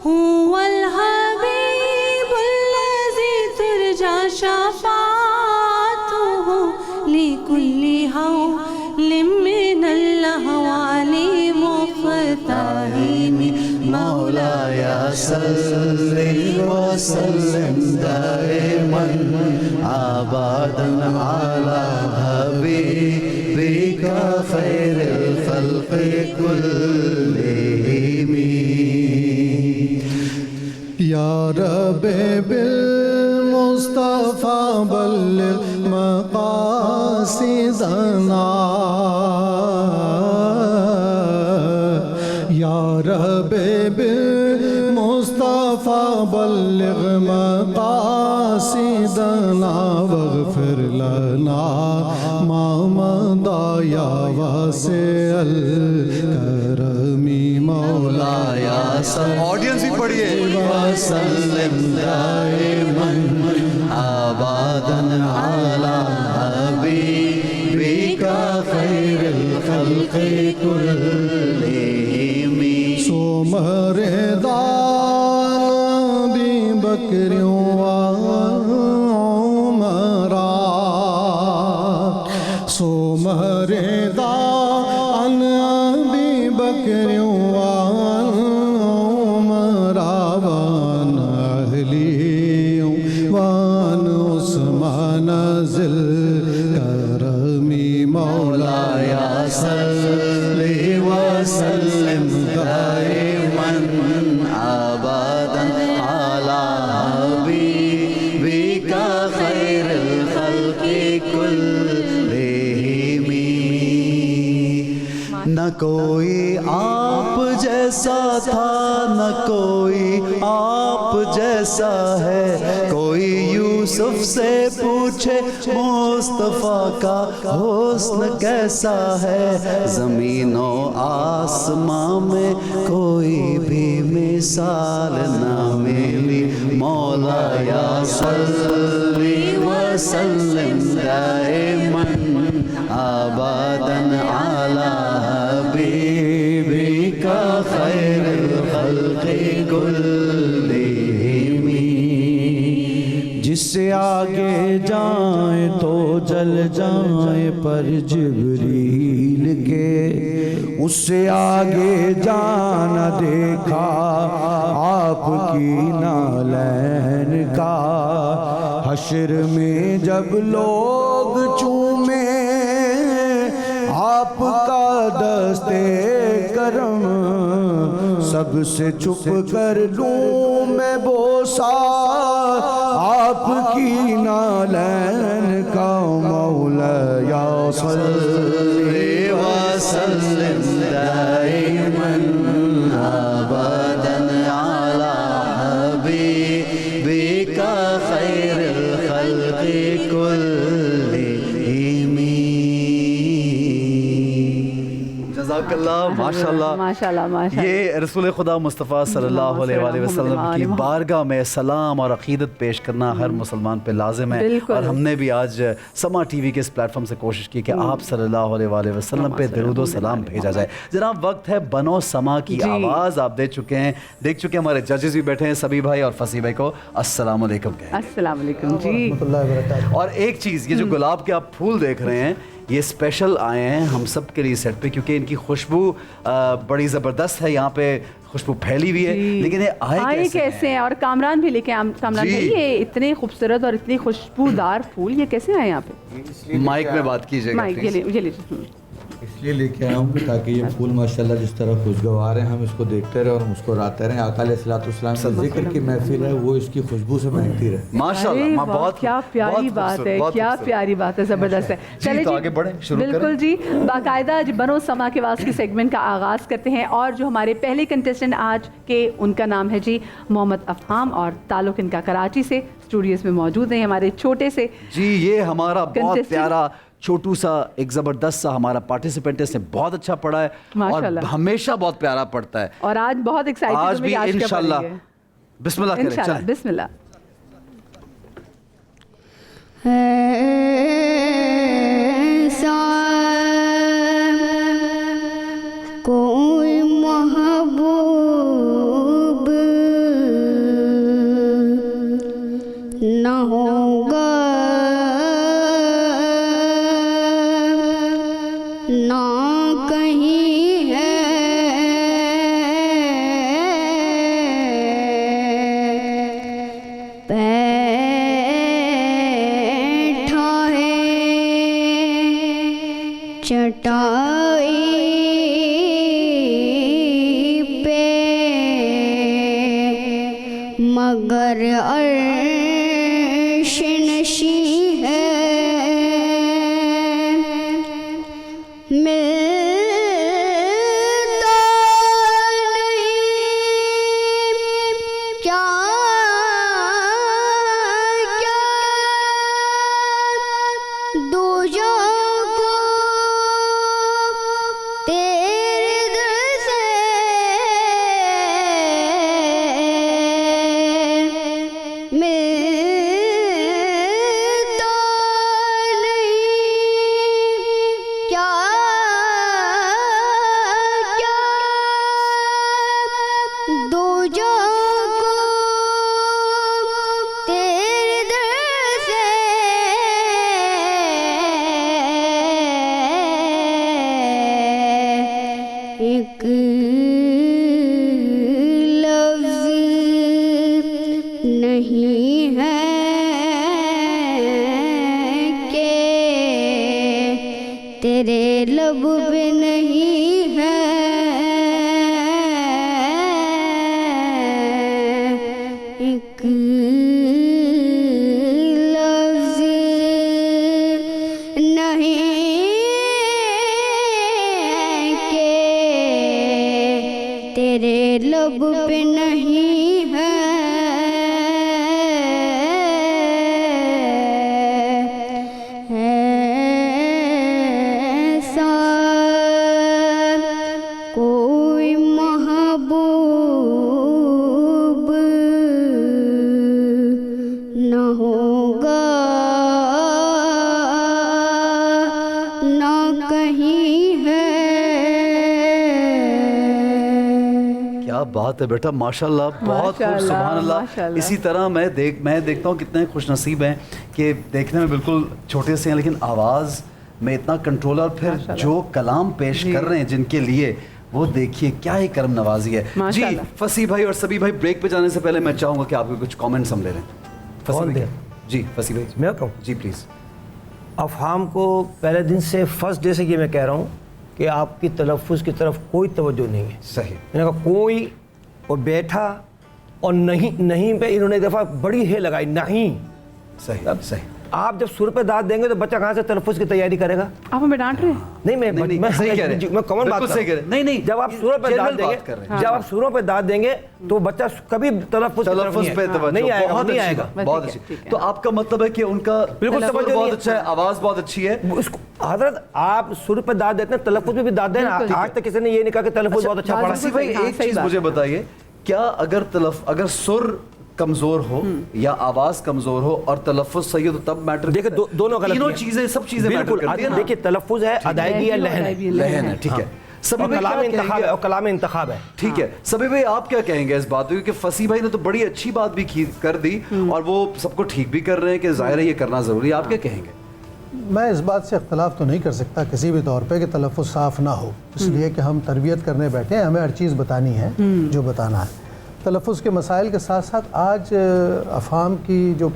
هو الحبيب الذي ترجى شفاعته لكل هول من الأهوال مفتاحين مولاي صل وسلم دائما ابدا على حبيبك خير الخلق كلهم يا رب بالمصطفى بلغ مقاصدنا يا رب بالمصطفى بلغ مقاصدنا واغفر لنا ما مضى يا واسع الكرم مولاي آڈینس بھی پڑھیے وسلم دائما ابدا على حبيبك خير الخلق كلهم سومر دان بھی بکریوں وعمرا سومر دان بھی بکریوں وعمرا وان اہلیوں وان عثمان ذل کرمی مولاي صل وسلم دائما ابدا على حبيبك خير الخلق كلهم نہ کوئی آپ جیسا تھا نہ کوئی آپ جیسا ہے کوئی یوسف سے پوچھے مصطفیٰ کا حسن کیسا ہے زمین و آسماں میں کوئی بھی مثال نہ ملی مولایا صلی وسلم دائما ابدا علی حبیبک خیر الخلق کلہم جس سے آگے جائیں تو جل جائیں پر جبریل کے اس سے آگے جانا دیکھا آپ کی نالین کا حشر میں جب لوگ چومے آپ کا دستے کرم سب سے چھپ کر لوں میں بوسا آپ کی نالین کا مولایا صلی وسلم دائما ابدا على حبيبك خير الخلق كلهم جزاک اللہ ماشاء اللہ ماشاء اللہ یہ رسول خدا مصطفیٰ صلی اللہ علیہ وآلہ وسلم کی بارگاہ میں سلام اور عقیدت پیش کرنا ہر مسلمان پہ لازم ہے اور ہم نے بھی آج سما ٹی وی کے اس پلیٹ فارم سے کوشش کی کہ آپ صلی اللہ علیہ وآلہ وسلم پہ درود و سلام بھیجا جائے. جناب وقت ہے بنو سما کی آواز آپ دیکھ چکے ہیں ہمارے ججز بھی بیٹھے ہیں سبھی بھائی اور فصیح بھائی کو السلام علیکم کہیں. السلام علیکم جی. اور ایک چیز یہ جو گلاب کے آپ پھول دیکھ رہے ہیں یہ اسپیشل آئے ہیں ہم سب کے لیے سیٹ پہ کیونکہ ان کی خوشبو بڑی زبردست ہے. یہاں پہ خوشبو پھیلی ہوئی ہے لیکن یہ آئے کیسے ہیں؟ اور کامران بھی لے کے کامران بھائی یہ اتنے خوبصورت اور اتنی خوشبودار پھول یہ کیسے آئے یہاں پہ؟ مائک میں بات کیجیے گا. اس لیے لے کے آیا ہوں کہ تاکہ یہ پھول ماشاءاللہ جس طرح خوشگوار ہیں ہم اس کو دیکھتے رہیں اور مسکراتے رہیں. آقا علیہ الصلوۃ والسلام کی ذکر کی محفل ہے وہ اس کی خوشبو سے مہکتی رہے. ماشاءاللہ بہت کیا پیاری بات ہے, کیا پیاری بات ہے, زبردست ہے. چلے تو آگے بڑھیں, شروع کریں. بالکل جی, باقاعدہ بنو سما کے واسطے سیگمنٹ کا آغاز کرتے ہیں. اور جو ہمارے پہلے کنٹیسٹنٹ آج کے, ان کا نام ہے جی محمد افہام اور تعلق ان کا کراچی سے. اسٹوڈیوز میں موجود ہیں ہمارے چھوٹے سے جی, یہ ہمارا بہت پیارا چھوٹو سا ایک زبردست سا ہمارا پارٹیسپینٹ ہے. اس نے بہت اچھا پڑھا ہے اور ہمیشہ بہت پیارا پڑھتا ہے, اور آج بہت ایکسائٹڈ آج بھی انشاءاللہ. بسم اللہ کریں, چلیں بسم اللہ. کوئی محبوب نہ ہوگا نہ کہیں ہے, بیٹھا ہے چٹائی پہ مگر عرش نشین ہے. ملتا نہیں کیا دو جہاں کو تیرے در سے ملتا نہیں کیا دو جہاں کو تیرے در سے ایک لفظ نہیں ہے کہ تیرے لب پہ نہیں ہے. ایک لفظ نہیں کہ تیرے لب پہ نہیں ہے. ایسا کوئی محبوب نہ ہوگا نہ کہیں ہے. کیا بات ہے بیٹا, ماشاءاللہ, بہت خوب, سبحان اللہ. اسی طرح میں دیکھتا ہوں کتنے خوش نصیب ہیں کہ دیکھنے میں بالکل چھوٹے سے ہیں لیکن آواز میں اتنا کنٹرول, اور پھر جو کلام پیش کر رہے ہیں جن کے لیے, وہ دیکھیے کیا ہی کرم نوازی ہے. جی فصیح بھائی اور سبھی بھائی, بریک پہ جانے سے پہلے میں چاہوں گا کہ آپ کے کچھ کامنٹس ہم لے لیں. فصیح بھائی, جی فصیح بھائی, میں کہوں جی پلیز. افہام کو پہلے دن سے فرسٹ ڈے سے یہ میں کہہ رہا ہوں کہ آپ کی تلفظ کی طرف کوئی توجہ نہیں ہے. صحیح. میں نے کہا کوئی, اور بیٹھا, اور نہیں پہ انہوں نے ایک دفعہ بڑی ہے لگائی, نہیں. صحیح صحیح. آپ جب سر پہ داد دیں گے تو بچہ کہاں سے تلفظ کی تیاری کرے گا؟ آپ ہمیں ڈانٹ رہے ہیں؟ نہیں, میں صحیح کہہ رہے ہیں, میں کامن بات کر رہا ہوں. نہیں, جب آپ سوروں پہ داد دیں گے, جب آپ سوروں پہ داد دیں گے تو بچہ کبھی تلفظ پہ نہیں آئے گا, نہیں آئے گا. بہت اچھی. تو آپ کا مطلب ہے کہ ان کا بالکل توجہ بہت اچھا ہے, آواز بہت اچھی ہے. حضرت آپ سر پہ داد دیتے ہیں, تلفظ میں بھی داد دیں. آج تک کسی نے یہ نہیں کہا کہ تلفظ بہت اچھا پڑھا. بھائی ایک چیز مجھے بتائیے, کیا اگر سر کمزور ہو یا آواز کمزور ہو اور تلفظ صحیح ہو تو تب میٹر؟ دیکھیں دونوں غلط ہیں, تینوں چیزیں, سب چیزیں میٹر کرتی ہیں. دیکھیں تلفظ ہے, ادائیگی ہے, لہن ہے, ٹھیک ہے. کلام انتخاب ہے. ٹھیک ہے. سبھی بھائی آپ کیا کہیں گے اس بات کو, کیونکہ فصیح بھائی نے تو بڑی اچھی بات بھی کر دی اور وہ سب کو ٹھیک بھی کر رہے ہیں کہ ظاہر ہے یہ کرنا ضروری ہے. آپ کیا کہیں گے؟ میں اس بات سے اختلاف تو نہیں کر سکتا کسی بھی طور پہ کہ تلفظ صاف نہ ہو, اس لیے کہ ہم تربیت کرنے بیٹھے ہیں, ہمیں ہر چیز بتانی ہے جو بتانا ہے. تلفظ کے مسائل کے ساتھ ساتھ آج افہام کی جو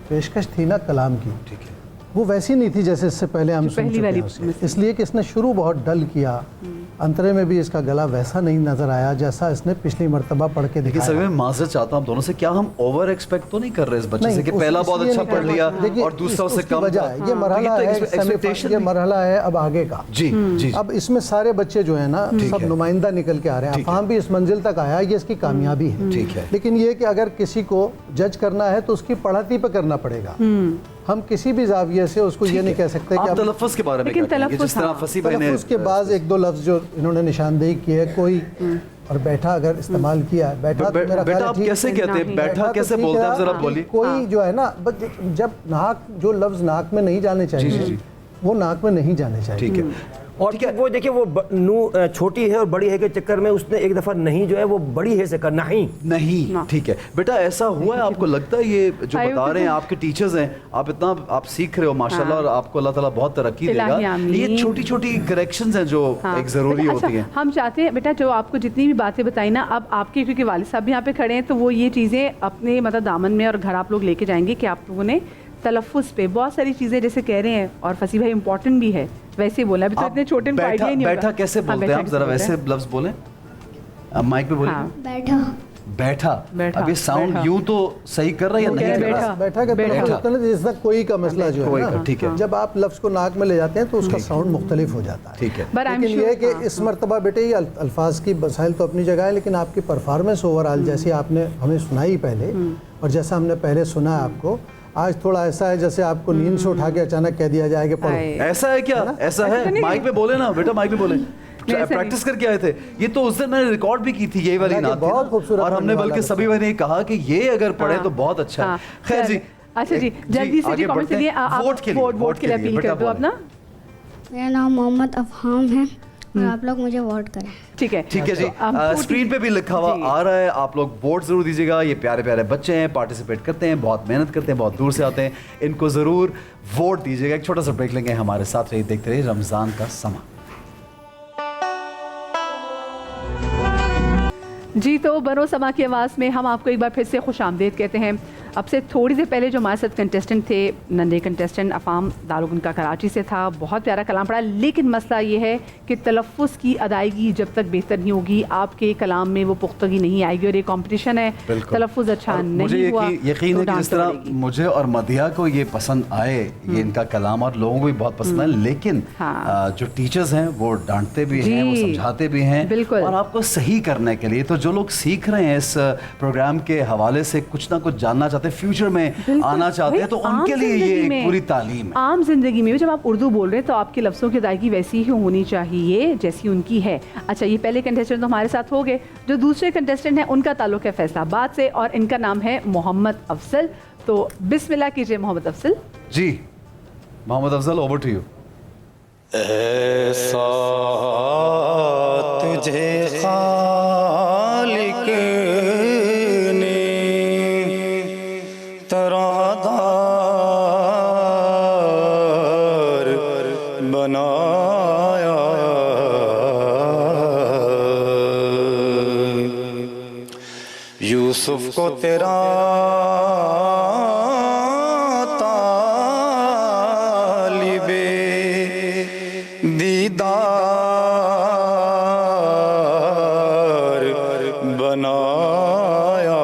پیشکش تھی نا کلام کی, ٹھیک ہے, وہ ویسی نہیں تھی جیسے اس سے پہلے ہم سن چکے ہیں اسے، اس لیے کہ اس نے شروع بہت ڈل کیا، انترے میں بھی اس کا گلا ویسا نہیں نظر آیا جیسا اس نے پچھلی مرتبہ پڑھ کے دکھایا۔ سر میں معذرت چاہتا ہوں آپ دونوں سے، کیا ہم اوور ایکسپیکٹ تو نہیں کر رہے اس بچے سے کہ پہلا بہت اچھا پڑھ لیا اور دوسرا اس سے کم تھا؟ یہ مرحلہ ہے اب آگے کا۔ جی اب اس میں سارے بچے جو ہیں نا سب نمائندہ نکل کے آ رہے ہیں، افہام بھی اس منزل تک آیا، یہ اس کی کامیابی ہے۔ لیکن یہ کہ اگر کسی کو جج کرنا ہے تو اس کی پڑھاتی پہ کرنا پڑے گا، ہم کسی بھی زاویے سے اس کو یہ نہیں کہہ سکتے کہ آپ تلفظ کے بارے میں کیا کہیں گے؟ جس طرح فصیح بھائی نے تلفظ کے بعض ایک دو لفظ جو انہوں نے نشاندہی کی ہے، کوئی اور بیٹھا اگر استعمال کیا ہے، بیٹھا آپ کیسے کہتے ہیں، بیٹھا کیسے بولتے ہیں ذرا بولیے؟ کوئی جو ہے نا جب ناک جو لفظ ناک میں نہیں جانے چاہیے وہ ناک میں نہیں جانے چاہیے۔ ٹھیک ہے، اور وہ دیکھیں وہ چھوٹی ہے اور بڑی ہے کے چکر میں اس نے ایک دفعہ نہیں جو ہے وہ بڑی ہے سے کہا نہیں۔ ٹھیک ہے بیٹا، ایسا ہوا ہے آپ کو لگتا ہے یہ جو بتا رہے ہیں آپ کے ٹیچرز ہیں، آپ اتنا آپ سیکھ رہے ہو ماشاءاللہ اور آپ کو اللہ تعالیٰ بہت ترقی دے گا، یہ چھوٹی چھوٹی کریکشنز ہیں جو ایک ضروری ہوتی ہیں۔ ہم چاہتے ہیں بیٹا جو آپ کو جتنی بھی باتیں بتائی نا، اب آپ کے کیونکہ والد صاحب بھی یہاں پہ کھڑے ہیں تو وہ یہ چیزیں اپنے مطلب دامن میں اور گھر آپ لوگ لے کے جائیں گے کہ آپ لوگوں نے تلفظ پہ بہت ساری چیزیں جیسے کہہ رہے ہیں، اور فصیح بھائی امپورٹنٹ بھی ہے ویسے بولا، ابھی تو اتنے چھوٹے ان کو آئیڈیا ہی نہیں ہوگا۔ بیٹھا کیسے بولتے ہیں آپ؟ ذرا ویسے لفظ بولیں، مائک پہ بولیں۔ بیٹھا، اب یہ ساؤنڈ یوں تو صحیح کر رہا ہے یا نہیں کر رہا؟ بیٹھا کا تلفظ ہوتا ہے نا جس طرح کوئی کا مسئلہ جو ہے نا، جب آپ لفظ کو ناک میں لے جاتے ہیں تو اس کا ساؤنڈ مختلف ہو جاتا ہے۔ ٹھیک ہے، لیکن یہ ہے کہ اس مرتبہ بیٹے یہ الفاظ کی مسائل تو اپنی جگہ ہے، لیکن آپ کی پرفارمنس اوورآل جیسی آپ نے ہمیں سنائی پہلے اور جیسا ہم نے پہلے سنا آپ کو، آج تھوڑا ایسا ہے جیسے آپ کو نیند سے اٹھا کے اچانک کہہ دیا جائے کہ پڑھو۔ ایسا ہے کیا؟ ایسا ہے؟ مائک پہ بولے نا بیٹا، مائک پہ بولے۔ پریکٹس کر کے آئے تھے یہ تو اس دن میں نے ریکارڈ بھی کی تھی یہی والی نعت، بہت خوبصورت، اور ہم نے بلکہ سبھی بھائی نے کہا کہ یہ اگر پڑھے تو بہت اچھا ہے۔ خیر جی، اچھا جی جلدی سے جی کامنٹ کے لیے ووٹ کے لیے اپیل کر دو اپنا۔ میرا نام محمد افہام ہے اور آپ لوگ مجھے ووٹ کریں۔ ٹھیک ہے ٹھیک ہے جی، اسکرین پہ بھی لکھا ہوا آ رہا ہے، آپ لوگ ووٹ ضرور دیجیے گا۔ یہ پیارے پیارے بچے ہیں، پارٹیسپیٹ کرتے ہیں، بہت محنت کرتے ہیں، بہت دور سے آتے ہیں، ان کو ضرور ووٹ دیجیے گا۔ ایک چھوٹا سا بریک لیں گے، ہمارے ساتھ رہیے، دیکھتے رہیے رمضان کا سما۔ جی تو بنو سما کی آواز میں ہم آپ کو ایک بار پھر سے خوش آمدید کہتے ہیں۔ اب سے تھوڑی دیر پہلے جو ہمارے ساتھ کنٹیسٹنٹ تھے، ننھے کنٹیسٹنٹ افہام دارالعلوم کا کراچی سے تھا، بہت پیارا کلام پڑھا، لیکن مسئلہ یہ ہے کہ تلفظ کی ادائیگی جب تک بہتر نہیں ہوگی آپ کے کلام میں وہ پختگی نہیں آئے گی، اور یہ کمپٹیشن ہے، تلفظ اچھا نہیں ہوا۔ مجھے یقین ہے کہ جس طرح مجھے اور مدیہ کو یہ پسند آئے، یہ ان کا کلام اور لوگوں کو بھی بہت پسند ہے، لیکن جو ٹیچرز ہیں وہ ڈانٹتے بھی ہیں، وہ سمجھاتے بھی ہیں، اور آپ کو صحیح کرنے کے لیے تو جو لوگ سیکھ رہے ہیں اس پروگرام کے حوالے سے کچھ نہ کچھ جاننا چاہتے ہیں، فیوچر میں آنا چاہتے ہیں، تو ان کے لیے یہ ایک پوری تعلیم ہے۔ عام زندگی میں جب آپ اردو بول رہے ہیں تو آپ کے لفظوں کی ادائیگی ویسی ہی ہونی چاہیے جیسی ان کی ہے۔ اچھا یہ پہلے کنٹیسٹنٹ تو ہمارے ساتھ ہو گئے، جو دوسرے کنٹیسٹنٹ ہیں ان کا تعلق ہے فیصل آباد سے، اور ان کا نام ہے محمد افضل۔ تو بسم اللہ کیجئے محمد افضل۔ جی محمد افضل، اوور ٹو یو۔ ایسا تجھے خالق نے طرح دار بنایا، یوسف کو تیرا طالب دیدار بنایا،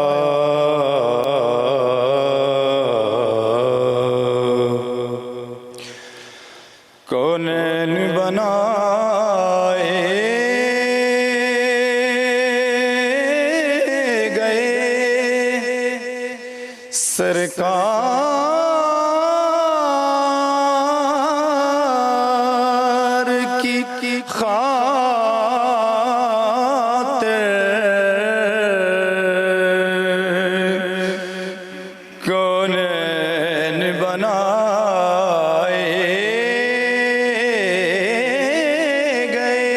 کونین بنائے گئے سرکار کی خاطر، کونین بنائے گئے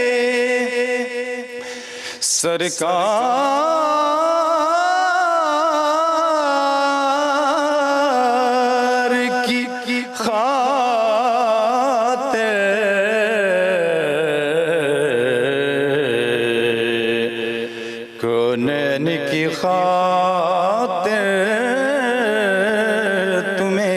سرکار کی خاطر، کونین کی خاطر تمہیں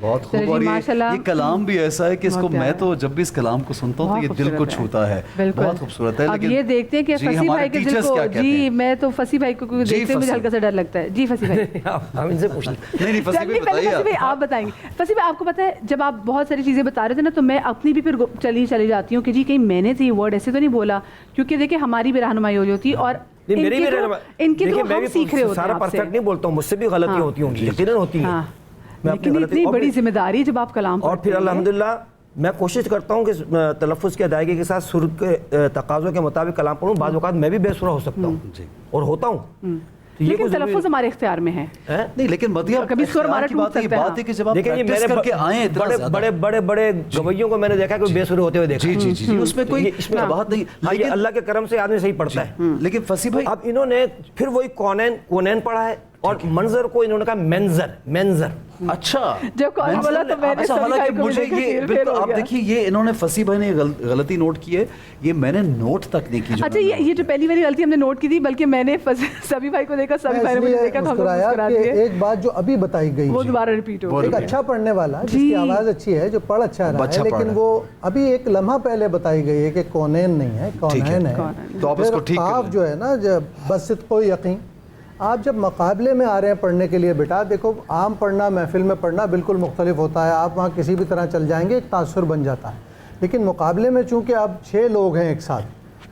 بہت خوب. اور یہ کلام بھی ایسا ہے کہ اس کو میں تو جب بھی اس کلام کو سنتا ہوں تو یہ دل کو چھوتا ہے, بہت خوبصورت ہے. اب یہ دیکھتے ہیں کہ فصیح بھائی کے دل کو, جی میں تو فصیح بھائی کو دیکھتے مجھے ہلکا سا ڈر لگتا ہے. جی فصیح بھائی ہم ان سے پوچھ لیں. نہیں فصیح بھائی بتائیے, آپ بتائیں گے. فصیح بھائی آپ کو پتہ ہے جب آپ بہت ساری چیزیں بتا رہے تھے نا تو میں اپنی بھی پھر چلی جاتی ہوں کہ جی کہیں میں نے تو یہ ورڈ ایسے تو نہیں بولا, کیونکہ دیکھیں ہماری بھی رہنمائی ہو رہی ہوتی اور ان کے تو ہم سیکھ رہے ہوتے ہیں. سارا پرفیکٹ نہیں بولتا ہوں, مجھ سے بھی غلطیاں ہوتی ہوں گی, یقیناً ہوتی ہیں, لیکن اتنی بڑی ذمہ داری جب آپ کلام اور پھر الحمدللہ میں کوشش کرتا ہوں کہ تلفظ کی ادائیگی کے ساتھ سر کے تقاضوں کے مطابق کلام پڑھوں. بعض اوقات میں بھی بے سرا ہو سکتا ہوں اور ہوتا ہوں, لیکن تلفظ ہمارے اختیار میں ہے نہیں. لیکن مدیہ کبھی سر ہمارا ٹوٹ سکتا ہے. بات ہے کہ جب آپ پریکٹس کر کے آئیں بڑے گویوں کو میں نے دیکھا کہ بے سرے ہوتے ہوئے دیکھا. جی اس میں کوئی بات نہیں, لیکن اللہ کے کرم سے آدمی صحیح پڑھتا ہے. لیکن فصیح بھائی اب انہوں نے پھر وہی کونین پڑھا ہے اور منظر کو انہوں نے کہا مینظر. اچھا جب کون بولا تو میں نے حالانکہ مجھے یہ بالکل آپ دیکھیے یہ انہوں نے فصیح بھائی نے غلطی نوٹ کی ہے, یہ میں نے نوٹ تک نہیں کی. اچھا یہ جو پہلی والی غلطی ہم نے نوٹ کی تھی, بلکہ میں نے سبھی بھائی کو دیکھا, سبھی بھائی نے مجھے دیکھا تو ہم مسکرا دیے. ایک بات جو ابھی بتائی گئی وہ دوبارہ ریپیٹ ہو, ایک اچھا پڑھنے والا جس کی آواز اچھی ہے, جو پڑھ اچھا رہا ہے, لیکن وہ ابھی ایک لمحہ پہلے بتائی گئی ہے کہ کونین نہیں ہے, کونین ہے. پھر قاف جو ہے نا بس صدق و یقین, آپ جب مقابلے میں آ رہے ہیں پڑھنے کے لیے بیٹا دیکھو عام پڑھنا محفل میں پڑھنا بالکل مختلف ہوتا ہے. آپ وہاں کسی بھی طرح چل جائیں گے ایک تاثر بن جاتا ہے, لیکن مقابلے میں چونکہ آپ 6 لوگ ہیں ایک ساتھ,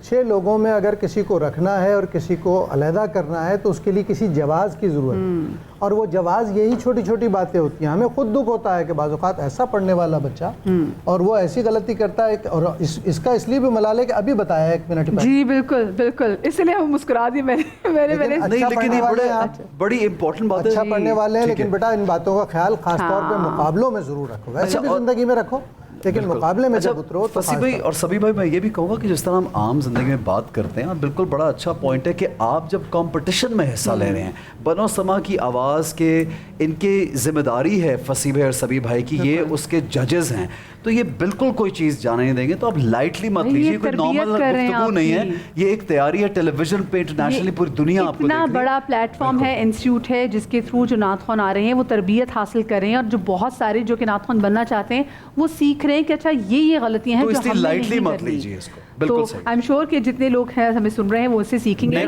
6 لوگوں میں اگر کسی کو رکھنا ہے اور کسی کو علیحدہ کرنا ہے تو اس کے لیے کسی جواز کی ضرورت ہے, اور وہ جواز یہی چھوٹی چھوٹی باتیں ہوتی ہیں. ہمیں خود دکھ ہوتا ہے کہ بعض اوقات ایسا پڑھنے والا بچہ اور وہ ایسی غلطی کرتا ہے, اور اس کا اس لیے بھی ملال ہے کہ ابھی بتایا 1 منٹ پہلے. جی بالکل اس لیے ہم مسکرا دیے. لیکن یہ بڑی امپورٹنٹ بات ہے, اچھا پڑھنے والے ہیں, لیکن بیٹا ان باتوں کا خیال خاص طور پہ مقابلوں میں ضرور رکھو. ویسے بھی زندگی میں رکھو, لیکن مقابلے میں جب اترو تو. فصیح بھائی اور سبھی بھائی میں یہ بھی کہوں گا کہ جس طرح ہم عام زندگی میں بات کرتے ہیں, اور بالکل بڑا اچھا پوائنٹ ہے کہ آپ جب کمپٹیشن میں حصہ لے رہے ہیں, بنو سما کی آواز کے ان کی ذمہ داری ہے فصیح بھائی اور سبھی بھائی کی, یہ اس کے ججز ہیں, تو یہ بالکل کوئی چیز جانے نہیں دیں گے. تو آپ لائٹلی مت لیجیے, کوئی نارمل گفتگو نہیں ہے, یہ ایک تیاری ہے ٹیلی ویژن پہ انٹرنیشنلی پوری دنیا آپ کو اتنا بڑا پلیٹ فارم ہے, انسٹیٹیوٹ ہے جس کے تھرو جو نعت خوان آ رہے ہیں وہ تربیت حاصل کر رہے ہیں, اور جو بہت سارے جو کہ نعت خوان بننا چاہتے ہیں وہ سیکھ رہے ہیں کہ اچھا یہ غلطیاں ہیں جو ہم نے نہیں کرنی. تو آئی ایم شیور کہ جتنے لوگ ہیں ہمیں سن رہے ہیں وہ اس سے سیکھیں گے.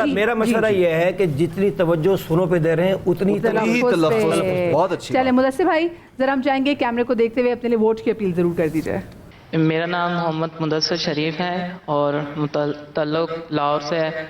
میرا مشورہ یہ ہے کہ جتنی توجہ سنوں پہ دے رہے ہیں اتنی تلفظ. بہت اچھی. چلیں مدثر بھائی ذرا ہم چاہیں گے کیمرے کو دیکھتے ہوئے اپنے لیے ووٹ کی اپیل ضرور کر دیجیے. میرا نام محمد مدثر شریف ہے اور تعلق لاہور سے ہے,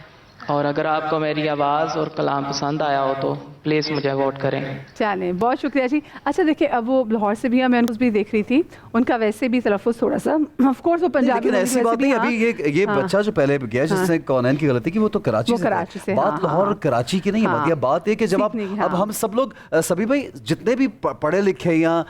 اور اگر آپ کو میری آواز اور کلام پسند آیا ہو تو پلیز مجھے ووٹ کریں. چلیں بہت شکریہ جی. اچھا دیکھیں اب وہ لاہور سے بھی میں بھی دیکھ رہی تھی, ان کا ویسے بھی تلفظ تھوڑا سا آف کورس وہ پنجابی, لیکن ایسی بات نہیں. ابھی یہ بچہ جو پہلے گیا جس نے کونین کی غلطی کی وہ تو کراچی سے, بات لاہور اور کراچی کی نہیں ہے. بات یہ کہ جب اب ہم سب لوگ سبھی بھائی جتنے بھی پڑھے لکھے یا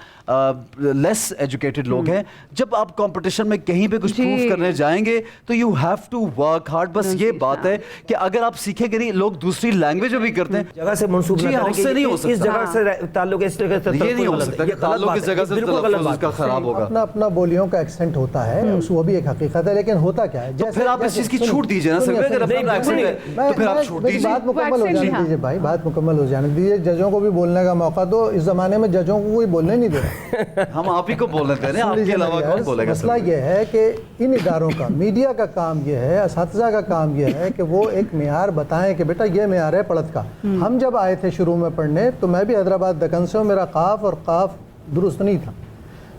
لیس ایجوکیٹڈ لوگ ہیں, جب آپ کمپٹیشن میں کہیں پہ کچھ پروف کرنے جائیں گے تو you have to work hard. بس یہ بات ہے کہ اگر آپ سیکھیں گے نہیں, لوگ دوسری لینگویج میں بھی کرتے ہیں جگہ سے منسوب جی ہاں, اس سے نہیں ہو سکتا, اس جگہ سے تعلق اس طرح سے یہ نہیں ہو سکتا کہ تعلق اس جگہ سے تلفظ اس کا خراب ہوگا. اپنا بولیوں کا ایکسنٹ ہوتا ہے, وہ بھی ایک حقیقت ہے, لیکن ہوتا کیا ہے پھر آپ اس چیز کی چھوٹ دیجئے نا سر, اگر اپنا ایکسنٹ ہے تو پھر آپ چھوٹ دیجئے. بات مکمل ہو جانے دیجئے بھائی, بات مکمل ہو جانے دیجئے. ججوں کو بھی بولنے کا موقع دو. اس زمانے میں ججوں کو کوئی بولنے نہیں دے رہا, ہم آپ ہی کو بولنے دے رہے ہیں, آپ کے علاوہ کون بولے گا. مسئلہ یہ ہے کہ ان اداروں کا, میڈیا کا کام یہ ہے, اساتذہ کا کام یہ ہے کہ وہ ایک معیار بتائیں کہ بیٹا یہ معیار ہے پڑھت کا. ہم جب آئے تھے شروع میں پڑھنے تو میں بھی حیدرآباد دکن سے ہوں, میرا قاف اور قاف درست نہیں تھا.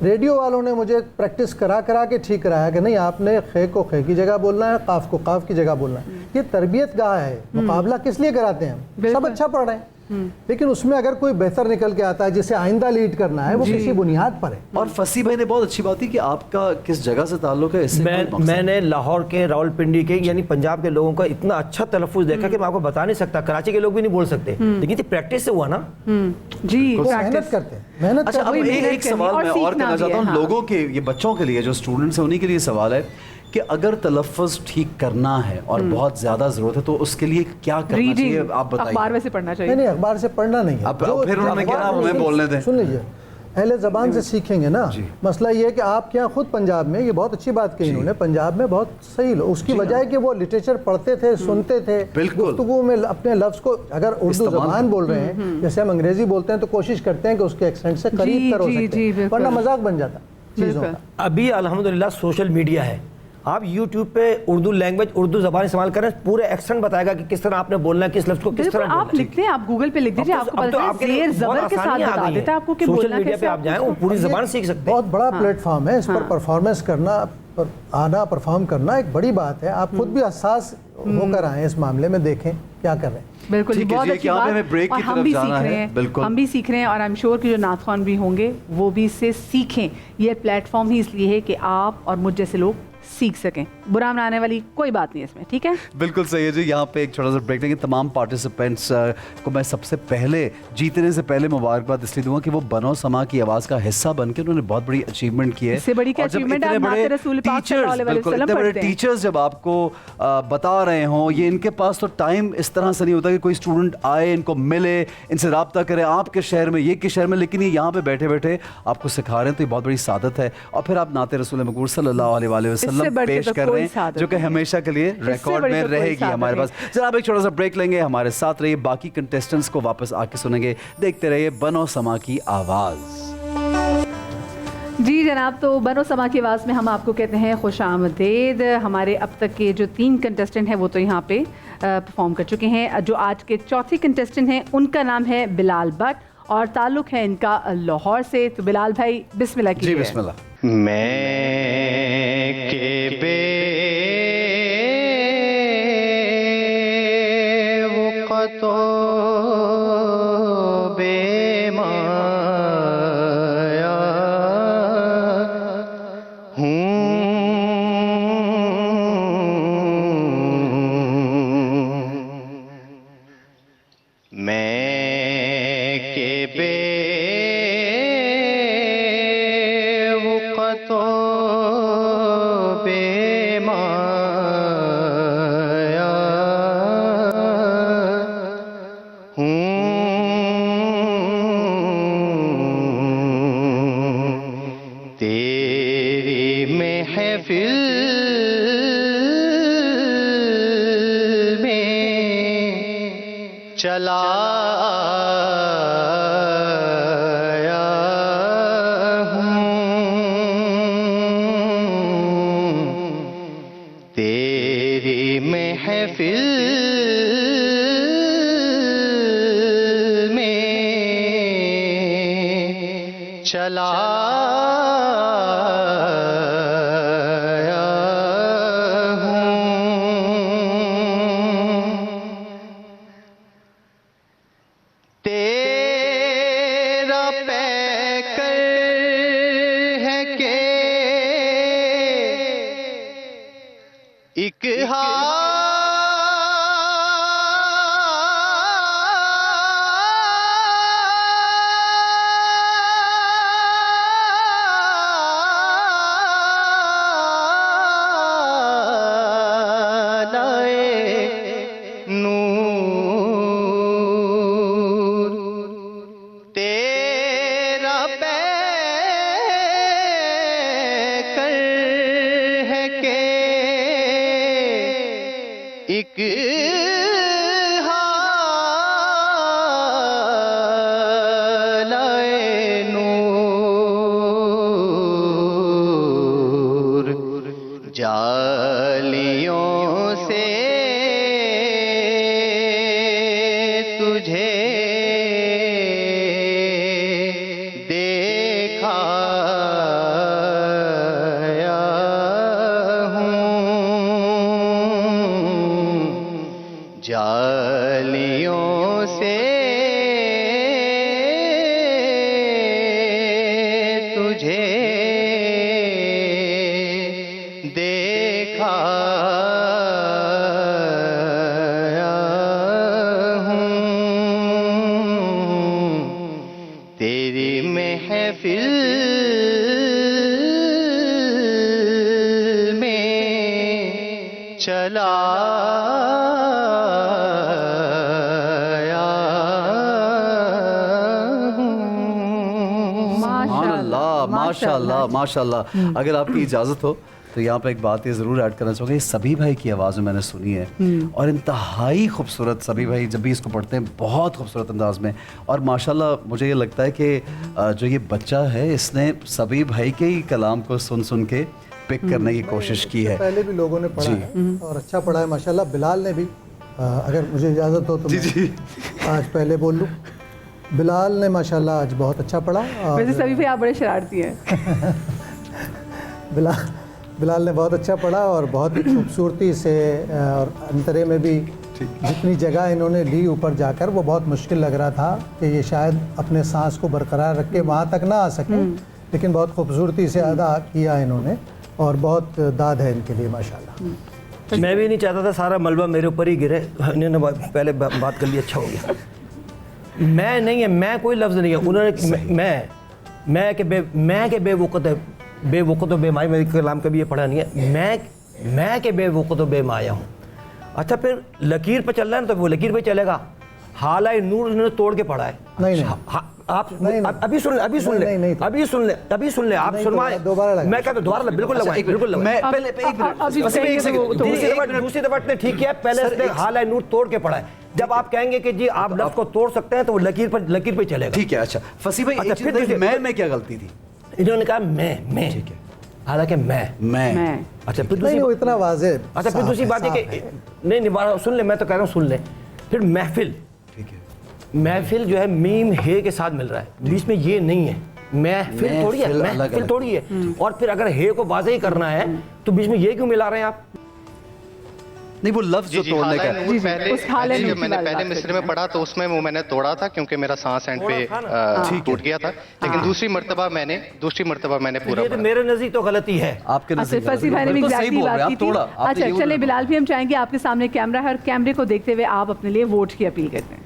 ریڈیو والوں نے مجھے پریکٹس کرا کے ٹھیک کرایا کہ نہیں آپ نے خے کو خے کی جگہ بولنا ہے, قاف کو قاف کی جگہ بولنا ہے. یہ تربیت گاہ ہے, مقابلہ کس لیے کراتے ہیں ہم, سب اچھا پڑھ رہے ہیں, لیکن اس میں اگر کوئی بہتر نکل کے آتا ہے جسے آئندہ لیڈ کرنا ہے وہ کسی بنیاد پر ہے. اور فصیح بھائی نے بہت اچھی بات کی کہ آپ کا کس جگہ سے تعلق ہے. میں نے لاہور کے, راولپنڈی کے یعنی پنجاب کے لوگوں کا اتنا اچھا تلفظ دیکھا کہ میں آپ کو بتا نہیں سکتا. کراچی کے لوگ بھی نہیں بول سکتے, لیکن یہ پریکٹس سے ہوا نا. جی محنت کرتے ہیں. اچھا اب ایک سوال میں اور کرنا چاہتا ہوں لوگوں کے, یہ بچوں کے لیے جو اسٹوڈنٹس ہیں انہیں کے لیے سوال ہے کہ اگر تلفظ ٹھیک کرنا ہے اور بہت زیادہ ضرورت ہے تو اس کے لیے کیا کرنا چاہیے, آپ بتائیے. اخبار میں سے پڑھنا چاہیے. نہیں اخبار سے پڑھنا نہیں ہے. اب پھر انہوں نے کہا ہمیں بولنے دیں. سن لیجیے, اہل زبان سے سیکھیں گے نا. مسئلہ یہ ہے کہ آپ کے یہاں خود پنجاب میں یہ بہت اچھی بات کہی انہوں نے, پنجاب میں بہت صحیح لوگ, اس کی وجہ ہے کہ وہ لٹریچر پڑھتے تھے, سنتے تھے, گفتگو میں اپنے لفظ کو اگر اردو زبان بول رہے ہیں جیسے ہم انگریزی بولتے ہیں تو کوشش کرتے ہیں کہ اس کے ایکسنٹ سے قریب تر ہو سکتے ہیں, ورنہ مذاق بن جاتا چیزوں کا. ابھی الحمدللہ سوشل میڈیا ہے, آپ یوٹیوب پہ اردو لینگویج اردو زبان استعمال کریں, پورے ایکسنٹ بتائے گا کہ کس طرح آپ نے بولنا ہے, کس لفظ کو کس طرح. آپ لکھتے ہیں, آپ گوگل پہ لکھ دیجیے, آپ کو پتہ ہے زیر زبر کے ساتھ بتا دیتا ہے آپ کو کہ سوشل میڈیا پہ آپ جائیں وہ پوری زبان سیکھ سکتے ہیں. بہت بڑا پلیٹ فارم ہے, اس پر پرفارمنس کرنا, آنا پرفارم کرنا ایک بڑی بات ہے. آپ خود بھی حساس ہو کر آئیں اس معاملے میں, دیکھیں کیا کر رہے ہیں. بالکل بہت اچھی بات, اور ہم بھی سیکھ رہے ہیں, ہم بھی سیکھ رہے ہیں, اور آئی ایم شیور کہ جو نعت خوان بھی ہوں گے وہ بھی اس سے سیکھیں. یہ پلیٹ فارم ہی اس لیے ہے کہ آپ اور مجھ جیسے لوگ سیکھ سکیں. برا منانے والی کوئی بات نہیں اس میں, ٹھیک ہے. بالکل صحیح ہے جی. یہاں پہ ایک چھوٹا سا بریک لیں گے. تمام پارٹیسپینٹس کو میں سب سے پہلے جیتنے سے پہلے مبارکباد اس لیے دوں گا کہ وہ بنو سما کی آواز کا حصہ بن کے انہوں نے بہت بڑی اچیومنٹ کی ہے. اس سے بڑی کیا اچیومنٹ ہے, نعت رسول پاک صلی اللہ علیہ وسلم اتنے بڑے ٹیچرز جب آپ کو بتا رہے ہوں, یہ ان کے پاس تو ٹائم اس طرح سے نہیں ہوتا کہ کوئی اسٹوڈنٹ آئے, ان کو ملے, ان سے رابطہ کرے آپ کے شہر میں, یہ کے شہر میں, لیکن یہ یہاں پہ بیٹھے بیٹھے آپ کو سکھا رہے ہیں, تو یہ بہت بڑی سعادت ہے. اور پھر آپ نعت رسول مقبول صلی اللہ علیہ وآلہ وسلم پیش کر رہے ہیں جو کہ ہمیشہ کے لیے ریکارڈ میں رہے گی ہمارے پاس. جناب ایک چھوٹا سا بریک لیں گے, ہمارے ساتھ رہیے, باقی کنٹیسٹنٹس کو واپس آ کے سنیں گے, دیکھتے رہیے بنو سما کی آواز. جی جناب, تو بنو سما کی آواز میں ہم آپ کو کہتے ہیں خوش آمدید. ہمارے اب تک کے جو 3 کنٹیسٹنٹ ہیں وہ تو یہاں پہ پرفارم کر چکے ہیں. جو آج کے چوتھے کنٹیسٹنٹ ہیں ان کا نام ہے بلال بٹ اور تعلق ہے ان کا لاہور سے. تو بلال بھائی بسم اللہ کیجیے. جی بسم اللہ. میں کے بے وقتو بے مایا ہوں, میں کے بے وقتو بے مایا تیری محفل میں چلا تیری محفل میں چلا تیرا پیکر ہے کہ ایک ایک حالائے نور جالیوں سے تجھے دیکھا جالیوں سے تجھے دیکھا ہوں تیری محفل میں چلا سبحان اللہ ماشاء اللہ ماشاء اللہ. اگر آپ کی اجازت ہو تو یہاں پہ ایک بات یہ ضرور ایڈ کرنا چاہوں گا. یہ سبھی بھائی کی آواز میں نے سنی ہے اور انتہائی خوبصورت. سبھی بھائی جب بھی اس کو پڑھتے ہیں بہت خوبصورت انداز میں, اور ماشاءاللہ مجھے یہ لگتا ہے کہ جو یہ بچہ ہے اس نے سبھی بھائی کے ہی کلام کو سن کے پک کرنے کی کوشش کی ہے. پہلے بھی لوگوں نے پڑھا ہے اور اچھا پڑھا ہے ماشاءاللہ. بلال نے بھی, اگر مجھے اجازت ہو تو میں آج پہلے بول لوں. بلال نے ماشاءاللہ آج بہت اچھا پڑھا. ویسے سبھی بھائی آپ بڑے شرارتی ہیں. بلال نے بہت اچھا پڑھا اور بہت ہی خوبصورتی سے, اور انترے میں بھی جتنی جگہ انہوں نے لی اوپر جا کر وہ بہت مشکل لگ رہا تھا کہ یہ شاید اپنے سانس کو برقرار رکھ کے وہاں تک نہ آ سکیں, لیکن بہت خوبصورتی سے ادا کیا انہوں نے اور بہت داد ہے ان کے لیے ماشاءاللہ. میں بھی نہیں چاہتا تھا سارا ملبہ میرے اوپر ہی گرے, انہوں نے پہلے بات کر لی, اچھا ہو گیا. میں نہیں ہے, میں کوئی لفظ نہیں ہے. انہوں نے میں کہ بے وقت ہے, بے وقت و بے مائی, میرے کلام کبھی یہ پڑھا نہیں ہے. میں کہ بے وقت و بے مایا ہوں. اچھا پھر لکیر پہ چل رہا ہے نا تو وہ لکیر پہ چلے گا. حالہ نور انہوں نے توڑ کے پڑھا ہے. نہیں آپ ابھی سن لیں, ابھی سن لیں آپ سنوائیں. میں کہتا ہوں دوبارہ بالکل لگوائیں, بالکل لگوائیں. دوسری دفعہ نے ٹھیک کیا, پہلے اس نے حالہ نور توڑ کے پڑھا ہے. جب آپ کہیں گے کہ جی آپ لفظ کو توڑ سکتے ہیں تو وہ لکیر پہ چلے گا. ٹھیک ہے. اچھا فصیح بھائی میں کیا غلطی تھی؟ انہوں نے کہا میں, ٹھیک ہے, حالانکہ میں. اچھا پھر نہیں وہ اتنا واضح. اچھا پھر دوسری بات ہے کہ نہیں سن لیں, میں تو کہہ رہا ہوں سن لیں. پھر محفل, ٹھیک ہے, محفل جو ہے میم ہے کے ساتھ مل رہا ہے, بیچ میں یہ نہیں ہے. محفل تھوڑی ہے, محفل تھوڑی ہے. اور پھر اگر ہے کو واضح ہی کرنا ہے تو بیچ میں یہ کیوں ملا رہے ہیں آپ؟ نہیں وہ لفظ جو توڑنے کا جب میں نے پہلے مصرے میں پڑھا تو اس میں وہ میں نے توڑا تھا کیونکہ میرا سانس اینڈ پہ ٹوٹ گیا تھا, لیکن دوسری مرتبہ میں نے پورا پڑھا. میرے نزدیک تو غلطی ہے آپ کے نزدیک. فصیح بھائی نے بھی ایگزیکٹلی بات کی تھی. اچھا چلے بلال بھی ہم چاہیں گے آپ کے سامنے کیمرہ ہے اور کیمرے کو دیکھتے ہوئے آپ اپنے لیے ووٹ کی اپیل کرتے ہیں.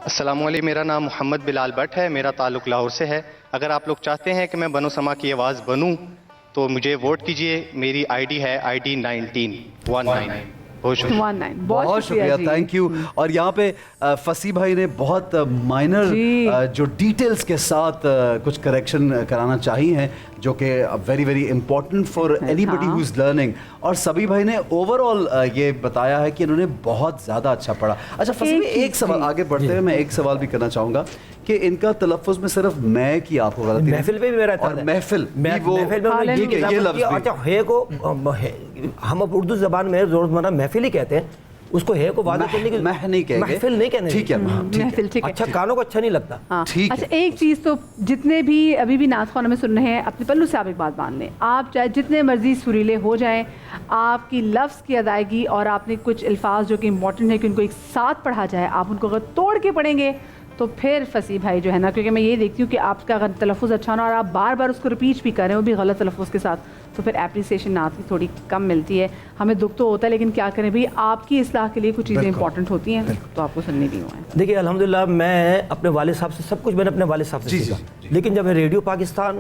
السلام علیکم, میرا نام محمد بلال بٹ ہے, میرا تعلق لاہور سے ہے. اگر آپ لوگ چاہتے ہیں کہ میں بنو سما کی آواز بنوں تو مجھے ووٹ کیجئے. میری آئی ڈی ہے ID 1919. بہت شکریہ, تھینک یو. اور یہاں پہ فصیح بھائی نے بہت مائنر جو ڈیٹیلز کے ساتھ کچھ کریکشن کرانا چاہی ہیں جو کہ very very important for anybody who is learning. اور سبھی بھائی نے اوور آل یہ بتایا ہے کہ انہوں نے بہت زیادہ اچھا پڑھا. اچھا فصیح بھائی ایک سوال آگے بڑھتے ہوئے میں ایک سوال بھی کرنا چاہوں گا کہ ان کا تلفظ میں صرف میں کی آپ کو غلطی, محفل پہ بھی میرا اور محفل یہ لفظ. اچھا ہے کو ہم اب اردو زبان میں روزمرہ محفل ہی کہتے ہیں, اس کو ہے کو واضح کرنے کی محفل نہیں کہنے. ٹھیک ہے, اچھا کانوں کو اچھا نہیں لگتا. اچھا ایک چیز تو جتنے بھی ابھی بھی نعت خوانوں میں سن رہے ہیں اپنے پلو سے آپ ایک بات مان لیں, آپ چاہے جتنے مرضی سریلے ہو جائیں, آپ کی لفظ کی ادائیگی اور آپ نے کچھ الفاظ جو کہ امپورٹنٹ ہے کہ ان کو ایک ساتھ پڑھا جائے, آپ ان کو اگر توڑ کے پڑھیں گے تو پھر فصیح بھائی جو ہے نا, کیونکہ میں یہ دیکھتی ہوں کہ آپ کا اگر تلفظ اچھا نہ اور آپ بار بار اس کو ریپیٹ بھی کریں وہ بھی غلط تلفظ کے ساتھ, تو پھر اپریسیشن نعت کی تھوڑی کم ملتی ہے. ہمیں دکھ تو ہوتا ہے لیکن کیا کریں بھائی, آپ کی اصلاح کے لیے کچھ چیزیں امپورٹنٹ ہوتی ہیں تو آپ کو سننی بھی ہوئے. دیکھیے الحمدللہ میں اپنے والد صاحب سے سب کچھ میں نے اپنے والد صاحب سے سیکھا, لیکن جب میں ریڈیو پاکستان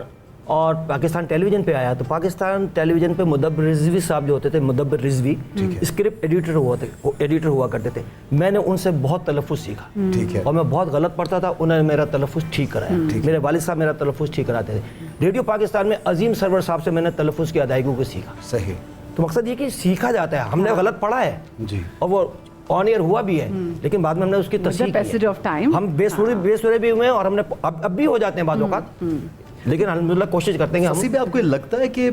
اور پاکستان ٹیلی ویژن پہ آیا تو پاکستان ٹیلی ویژن پہ مدبر رضوی صاحب جو ہوتے تھے, مدبر رضوی اسکرپٹ ایڈیٹر ہوا کرتے تھے, میں نے ان سے بہت تلفظ سیکھا. اور میں بہت غلط پڑھتا تھا, انہوں نے میرا تلفظ ٹھیک کرایا. میرے والد صاحب میرا تلفظ ٹھیک کراتے تھے. ریڈیو پاکستان میں عظیم سرور صاحب سے میں نے تلفظ کی ادائیگیوں کو سیکھا. صحیح. تو مقصد یہ کہ سیکھا جاتا ہے, ہم نے غلط پڑھا ہے اور وہ آن ایئر ہوا بھی ہے, لیکن بعد میں ہم نے اس کی تصحیح کی. ہم بے سورے بھی ہوئے ہیں اور ہم نے اب بھی ہو جاتے ہیں بعض اوقات, لیکن الحمدللہ کوشش کرتے ہیں. فصیح بھی آپ کو لگتا ہے کہ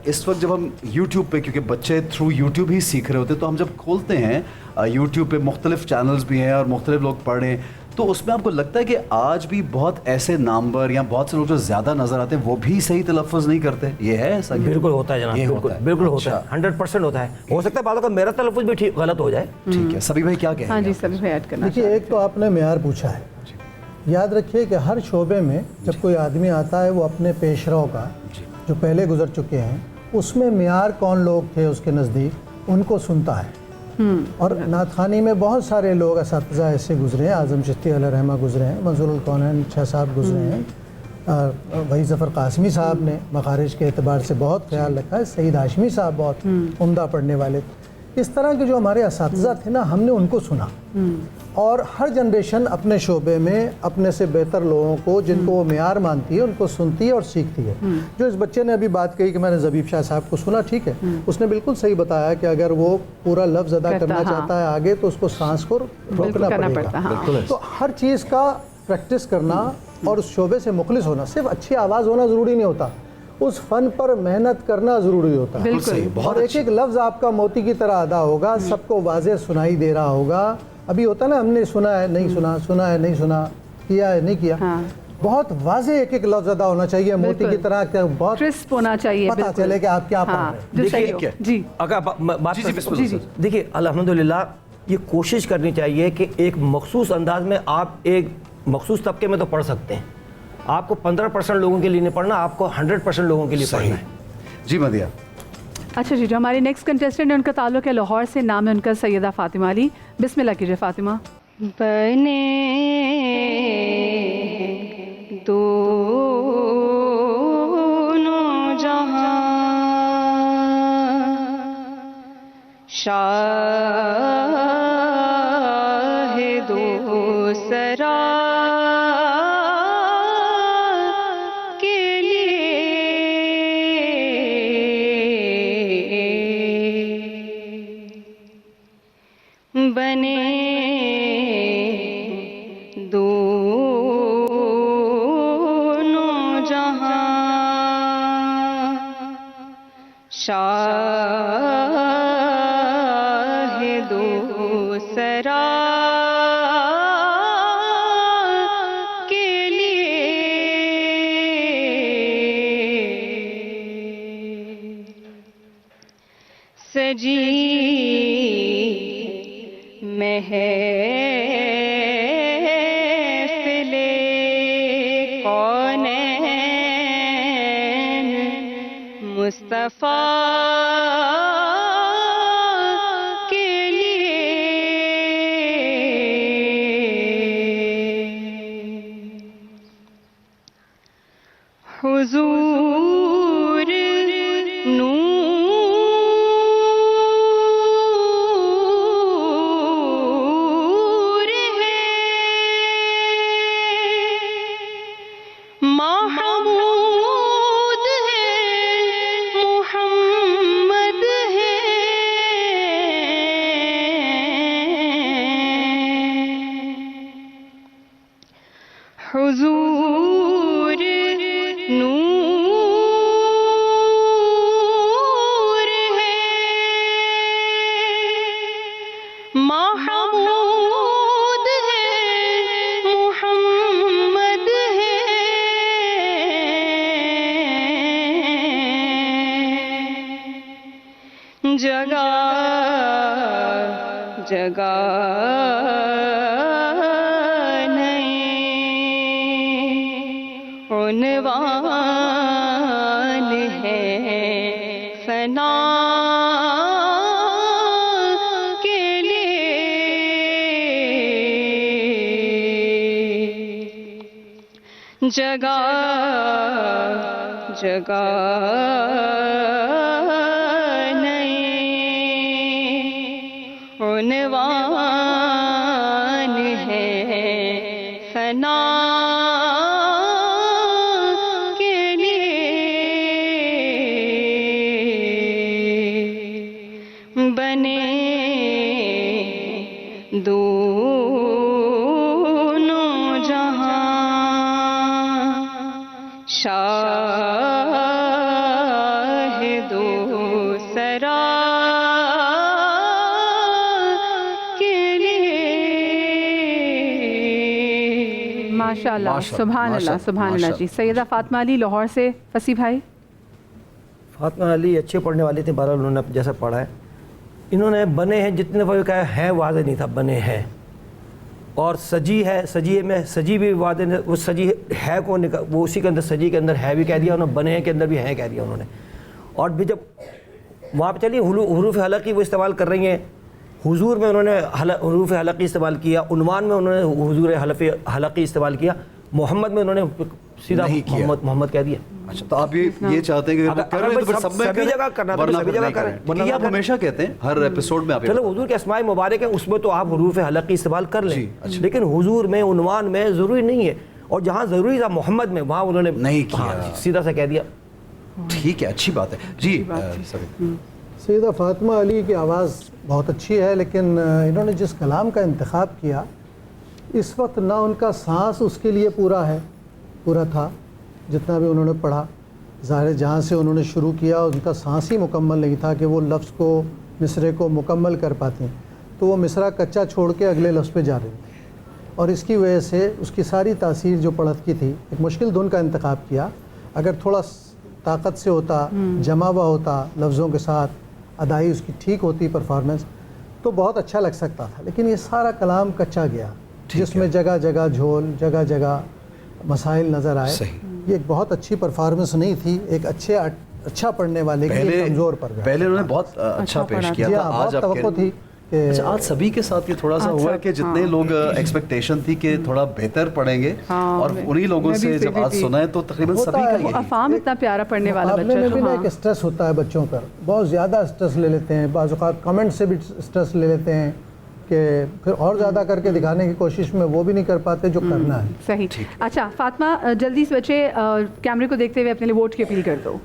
اس وقت جب ہم یوٹیوب پہ, کیونکہ بچے تھرو یوٹیوب ہی سیکھ رہے ہوتے ہیں, تو ہم جب کھولتے ہیں یوٹیوب پہ مختلف چینلز بھی ہیں اور مختلف لوگ پڑھ رہے ہیں, تو اس میں آپ کو لگتا ہے کہ آج بھی بہت ایسے نامور یا بہت سے لوگ جو زیادہ نظر آتے ہیں وہ بھی صحیح تلفظ نہیں کرتے؟ یہ ہے ایسا؟ بالکل ہوتا ہے جناب, بالکل ہوتا ہے, 100% ہوتا ہے. ہو سکتا ہے بعض اوقات میرا تلفظ بھی غلط ہو جائے. ٹھیک ہے, سبھی بھائی کیا کہیں؟ ہاں جی سبھی بھائی ایڈ کرنا. دیکھیے ایک تو آپ نے معیار پوچھا ہے, یاد رکھیے کہ ہر شعبے میں جب کوئی آدمی آتا ہے وہ اپنے پیش رو کا جو پہلے گزر چکے ہیں اس میں معیار کون لوگ تھے اس کے نزدیک ان کو سنتا ہے. اور نعت خوانی میں بہت سارے لوگ اساتذہ ایسے گزرے ہیں, اعظم چشتی علیہ رحمہ گزرے ہیں, منظور الکونین شاہ صاحب گزرے ہیں, وحید ظفر قاسمی صاحب نے مخارج کے اعتبار سے بہت خیال رکھا ہے, سعید ہاشمی صاحب بہت عمدہ پڑھنے والے. اس طرح کے جو ہمارے اساتذہ تھے نا, ہم نے ان کو سنا اور ہر جنریشن اپنے شعبے میں اپنے سے بہتر لوگوں کو جن کو وہ معیار مانتی ہے ان کو سنتی ہے اور سیکھتی ہے. جو اس بچے نے ابھی بات کہی کہ میں نے زبیب شاہ صاحب کو سنا, ٹھیک ہے, اس نے بالکل صحیح بتایا کہ اگر وہ پورا لفظ ادا کرنا چاہتا ہے آگے تو اس کو سانس کو روکنا پڑے گا. تو ہر چیز کا پریکٹس کرنا اور اس شعبے سے مخلص ہونا, صرف اچھی آواز ہونا ضروری نہیں ہوتا, اس فن پر محنت کرنا ضروری ہوتا ہے. اور ایک ایک لفظ آپ کا موتی کی طرح ادا ہوگا, سب کو واضح سنائی دے رہا ہوگا. ابھی ہوتا ہے نا, ہم نے سنا ہے نہیں سنا, سنا ہے نہیں سنا, کیا ہے نہیں کیا, بہت واضح ایک ایک لفظ ادا ہونا چاہیے موتی کی طرح, بہت کرسپ ہونا چاہیے, پتہ چلے کہ آپ کیا پڑھ رہے ہیں. جی دیکھیے الحمدللہ یہ کوشش کرنی چاہیے کہ ایک مخصوص انداز میں آپ ایک مخصوص طبقے میں تو پڑھ سکتے ہیں, آپ کو 15% لوگوں کے لیے نہیں پڑھنا, آپ کو 100% لوگوں کے لیے پڑھنا ہے. جی مدیہ. اچھا جی, جو ہماری نیکسٹ کنٹیسٹنٹ ہے ان کا تعلق ہے لاہور سے, نام ہے ان کا سیدہ فاطمہ علی. بسم اللہ کیجیے فاطمہ. بنے دونوں جہاں شاہ دو سرا کے لیے بنے شاہ دو سرا کے لیے سجی محفل کونین مصطفیٰ کے لیے حضور نور ہے محمود ہے محمد ہے حضور نور ہے محمود ہے محمد ہے جگہ جگہ عنوان ہے فنا کے لیے جگہ جگہ عنوان ہے فنا کے لیے بنے دونوں جہاں شاہ دو سرا ماشاء اللہ, سبحان اللہ, سبحان اللہ. جی سیدہ فاطمہ علی لاہور سے. فصیح بھائی. فاطمہ علی اچھے پڑھنے والی تھے, بہرحال انہوں نے جیسا پڑھا ہے, انہوں نے بنے ہیں جتنے دفعہ کہا ہے واضح نہیں تھا, بنے ہیں. اور سجی ہے, سجی میں سجی بھی واضح نہیں, وہ سجی ہے کو وہ اسی کے اندر سجی کے اندر ہے بھی کہہ دیا انہوں نے, بنے ہیں کے اندر بھی ہے کہہ دیا انہوں نے. اور بھی جب وہاں پہ چلیے حروف حلقی وہ استعمال کر رہی ہیں, حضور میں انہوں نے حروف حلقی استعمال کیا, عنوان میں انہوں نے حضور حلقی استعمال کیا, محمد میں انہوں نے سیدھا محمد کہہ دیا. اچھا تو آپ یہ چاہتے ہیں کہ اگر کر رہے ہیں تو پھر سب میں سبھی جگہ کرنا تو سبھی جگہ کریں. یہ آپ ہمیشہ کہتے ہیں ہر ایپیسوڈ میں. آپ چلو حضور کے اسماء مبارک ہیں اس میں تو آپ حروف حلقی استعمال کر لیں, لیکن حضور میں عنوان میں ضروری نہیں ہے, اور جہاں ضروری تھا محمد میں وہاں انہوں نے نہیں کیا, سیدھا سا کہہ دیا. ٹھیک ہے, اچھی بات ہے. جی سیدہ فاطمہ علی کی آواز بہت اچھی ہے, لیکن انہوں نے جس کلام کا انتخاب کیا اس وقت نہ ان کا سانس اس کے لیے پورا تھا جتنا بھی انہوں نے پڑھا. ظاہر جہاں سے انہوں نے شروع کیا ان کا سانس ہی مکمل نہیں تھا کہ وہ لفظ کو مصرے کو مکمل کر پاتے ہیں, تو وہ مصرع کچا چھوڑ کے اگلے لفظ پہ جا رہے تھے, اور اس کی وجہ سے اس کی ساری تاثیر جو پڑھت کی تھی, ایک مشکل دھن کا انتخاب کیا. اگر تھوڑا طاقت سے ہوتا, جمع ہوا ہوتا, لفظوں کے ساتھ ادائی اس کی ٹھیک ہوتی, پرفارمنس, تو بہت اچھا لگ سکتا تھا. لیکن یہ سارا کلام کچا گیا جس میں جگہ جگہ جھول, جگہ جگہ مسائل نظر آئے. یہ ایک بہت اچھی پرفارمنس نہیں تھی, ایک اچھا پڑھنے والے کے کمزور پر گیا. پہلے انہوں نے بہت اچھا پیش کیا تھا, آج آپ توقع تھی آج سبھی کے ساتھ یہ تھوڑا سا ہوا ہے کہ جتنے لوگ ایکسپیکٹیشن تھی کہ تھوڑا بہتر پڑھیں گے, اور انہی لوگوں سے جب آج سنا ہے تو تقریباً سبھی کا یہی. افہام اتنا پیارا پڑھنے والا بچہ مقابلے میں بھی ایک اسٹریس ہوتا ہے بچوں پر, بہت زیادہ اسٹریس لے لیتے ہیں, بعض اوقات کمنٹ سے بھی اسٹریس لے لیتے ہیں کہ پھر اور زیادہ کر کے دکھانے کی کوشش میں وہ بھی نہیں کر پاتے جو کرنا ہے. صحیح. اچھا فاطمہ, جلدی سے بچے کیمرے کو دیکھتے ہوئے اپنے لیے ووٹ کی اپیل کر دو.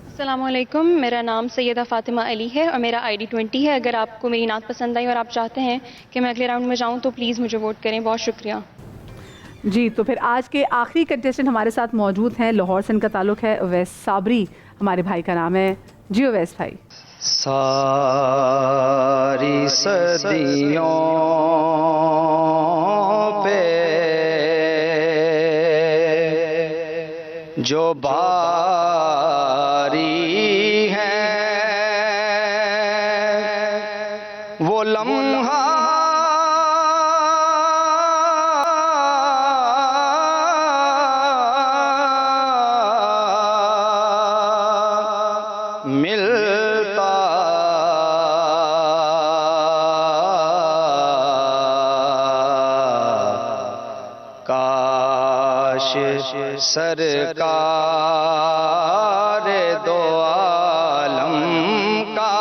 السلام علیکم, میرا نام سیدہ فاطمہ علی ہے اور میرا آئی ڈی 20 ہے. اگر آپ کو میری نعت پسند آئی اور آپ چاہتے ہیں کہ میں اگلے راؤنڈ میں جاؤں تو پلیز مجھے ووٹ کریں. بہت شکریہ. جی تو پھر آج کے آخری کنٹیسٹنٹ ہمارے ساتھ موجود ہیں, لاہور سے ان کا تعلق ہے, اویس صابری ہمارے بھائی کا نام ہے. جی اویس بھائی. ساری صدیوں پہ جو باری ہے وہ لمحہ سرکار دو عالم کا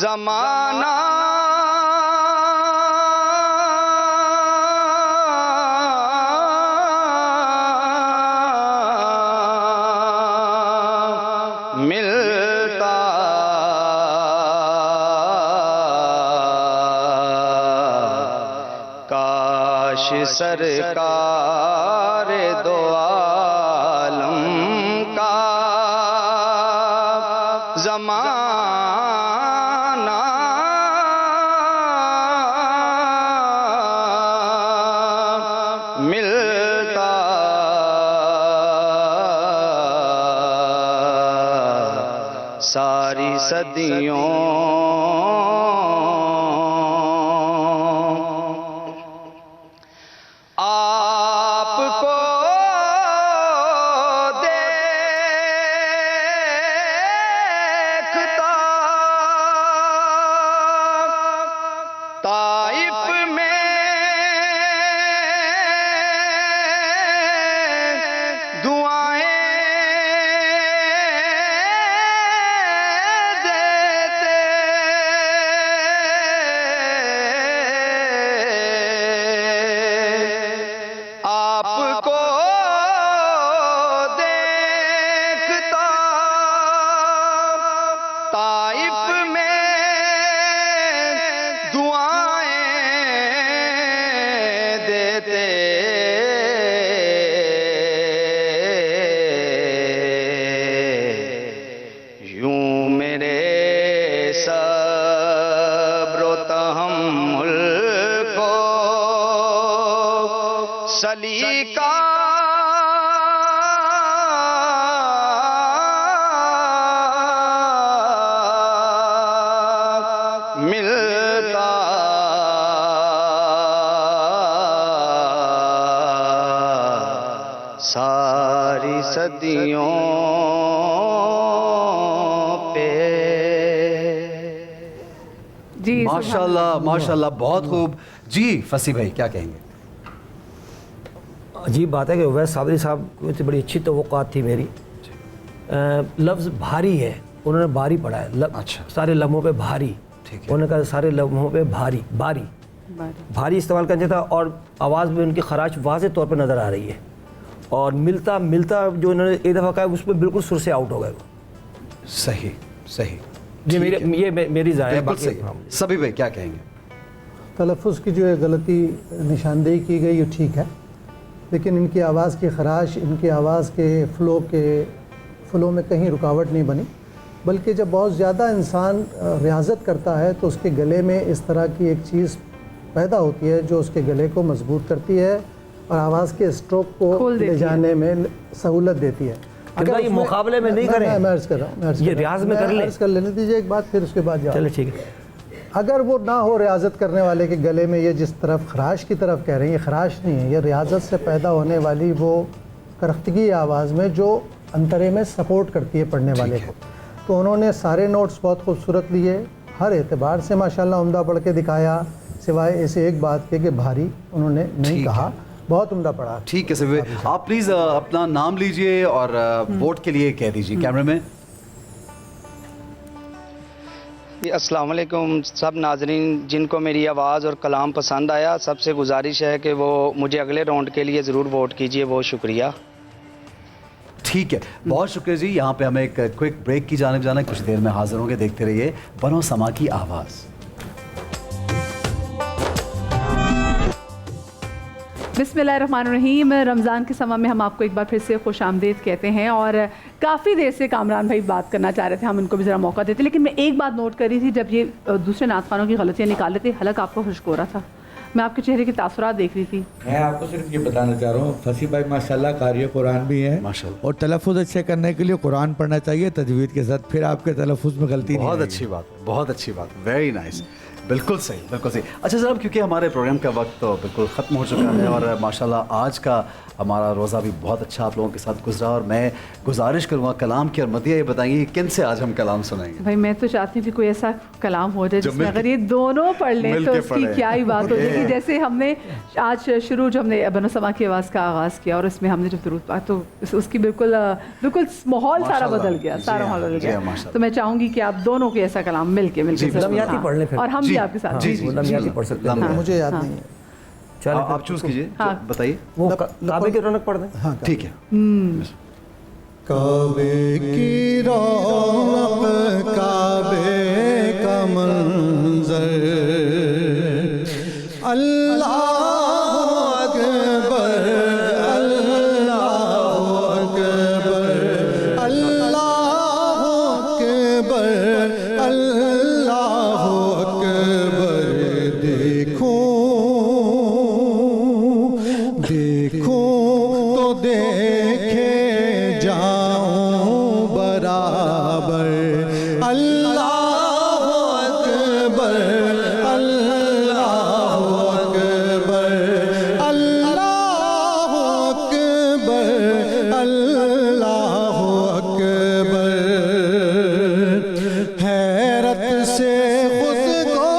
زمانہ ملتا کاش سرکار دو عالم کا زمانہ ملتا ساری صدیوں سلیقہ ملتا ساری صدیوں پہ. جی ماشاءاللہ ماشاءاللہ, بہت خوب. جی فصیح بھائی کیا کہیں گے؟ عجیب بات ہے کہ اویس صابری صاحب کو بڑی اچھی توقعات تھی میری. لفظ بھاری ہے, انہوں نے باری پڑھا ہے. اچھا, سارے لمحوں پہ بھاری, انہوں نے کہا سارے لمحوں پہ بھاری, بھاری استعمال کرنا تھا. اور آواز میں ان کی خراش واضح طور پہ نظر آ رہی ہے. اور ملتا جو انہوں نے ایک دفعہ کہا اس پہ بالکل سر سے آؤٹ ہو گئے. صحیح. یہ میری رائے ہے. سبھی بھائی کیا کہیں گے؟ تلفظ کی جو غلطی نشاندہی کی گئی وہ ٹھیک ہے, لیکن ان کی آواز کی خراش, ان کی آواز کے فلو میں کہیں رکاوٹ نہیں بنی. بلکہ جب بہت زیادہ انسان ریاضت کرتا ہے تو اس کے گلے میں اس طرح کی ایک چیز پیدا ہوتی ہے جو اس کے گلے کو مضبوط کرتی ہے اور آواز کے اسٹروک کو لے جانے میں سہولت دیتی ہے. اگر یہ مقابلے میں نہیں کریں, میں عرض کر رہا ہوں, یہ ریاض میں کر لیں, عرض کر لینے دیجیے ایک بات, پھر اس کے بعد جاؤ. چلے ٹھیک ہے. اگر وہ نہ ہو ریاضت کرنے والے کے گلے میں, یہ جس طرف خراش کی طرف کہہ رہے ہیں, یہ خراش نہیں ہے, یہ ریاضت سے پیدا ہونے والی وہ کرختگی آواز میں جو انترے میں سپورٹ کرتی ہے پڑھنے والے کو. تو انہوں نے سارے نوٹس بہت خوبصورت لیے, ہر اعتبار سے ماشاءاللہ عمدہ پڑھ کے دکھایا, سوائے اسے ایک بات کے کہ بھاری انہوں نے نہیں کہا, بہت عمدہ پڑھا. ٹھیک ہے سبھی, آپ پلیز اپنا نام لیجئے اور ووٹ کے لیے کہہ دیجئے کیمرے میں. السلام علیکم سب ناظرین جن کو میری آواز اور کلام پسند آیا, سب سے گزارش ہے کہ وہ مجھے اگلے راؤنڈ کے لیے ضرور ووٹ کیجئے. بہت شکریہ. ٹھیک ہے, بہت شکریہ جی. یہاں پہ ہمیں ایک کوئک بریک کی جانب جانا ہے, کچھ دیر میں حاضر ہوں گے. دیکھتے رہیے بنو سما کی آواز. بسم اللہ الرحمن الرحیم. رمضان کے سما میں ہم آپ کو ایک بار پھر سے خوش آمدید کہتے ہیں. اور کافی دیر سے کامران بھائی بات کرنا چاہ رہے تھے, ہم ان کو بھی ذرا موقع دیتے, لیکن میں ایک بات نوٹ کر رہی تھی, جب یہ دوسرے نعت خوانوں کی غلطیاں نکال رہے تھے, حلق آپ کو خشک ہو رہا تھا, میں آپ کے چہرے کے تاثرات دیکھ رہی تھی. میں آپ کو صرف یہ بتانا چاہ رہا ہوں, فصیح بھائی ماشاءاللہ قاری قرآن بھی ہیں, اور تلفظ اچھے کرنے کے لیے قرآن پڑھنا چاہیے تجوید کے ساتھ, پھر آپ کے تلفظ میں غلطی نہیں. بہت اچھی بات, بہت اچھی بات, ویری نائس. بالکل صحیح, بالکل صحیح. اچھا جناب, کیونکہ ہمارے پروگرام کا وقت تو بالکل ختم ہو چکا ہے, اور ماشاءاللہ آج کا ہمارا روزہ بھی بہت اچھا آپ لوگوں کے ساتھ گزرا, اور میں گزارش کروں گا کلام کی, اور مدیہ یہ بتائیں گے کن سے آج ہم کلام سنائیں گے. بھائی میں تو چاہتی ہوں کہ کوئی ایسا کلام ہو جائے جس میں اگر یہ دونوں پڑھ لیں تو اس کی کیا ہی بات ہو جائے گی. جیسے ہم نے آج شروع جو ہم نے بنو سما کی آواز کا آغاز کیا, اور اس میں ہم نے جب درود پاک, تو اس کی بالکل ماحول سارا بدل گیا, سارا ماحول بدل گیا. تو میں چاہوں گی کہ آپ دونوں کو ایسا کلام مل کے پڑھ لیں, اور ہم بھی آپ کے ساتھ. لمحیاتی پڑھ سکتے ہیں, مجھے یاد نہیں ہے. چلو آپ چوز کیجئے, بتائیے. وہ کعبے کی رونق پڑھ دیں. ٹھیک ہے. کعبے کی رونق, کعبے کا منظر, اللہ اکبر, اللہ اکبر, اللہ اکبر, اللہ اکبر. دیکھو تو دیکھے جاؤں برابر. اللہ اکبر, اللہ اکبر, اللہ اکبر, اللہ اکبر. حیرت سے خود کو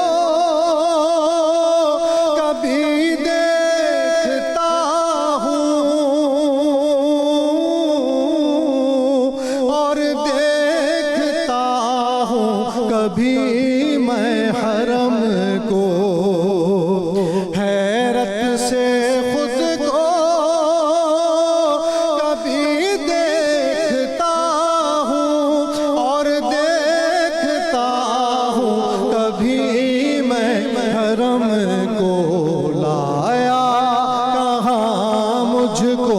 کبھی دیکھتا ہوں, اور دیکھتا ہوں کبھی میں حرم کو. حیرت سے خود کو کبھی دیکھتا ہوں, اور دیکھتا ہوں کبھی میں حرم کو. لایا کہاں مجھ کو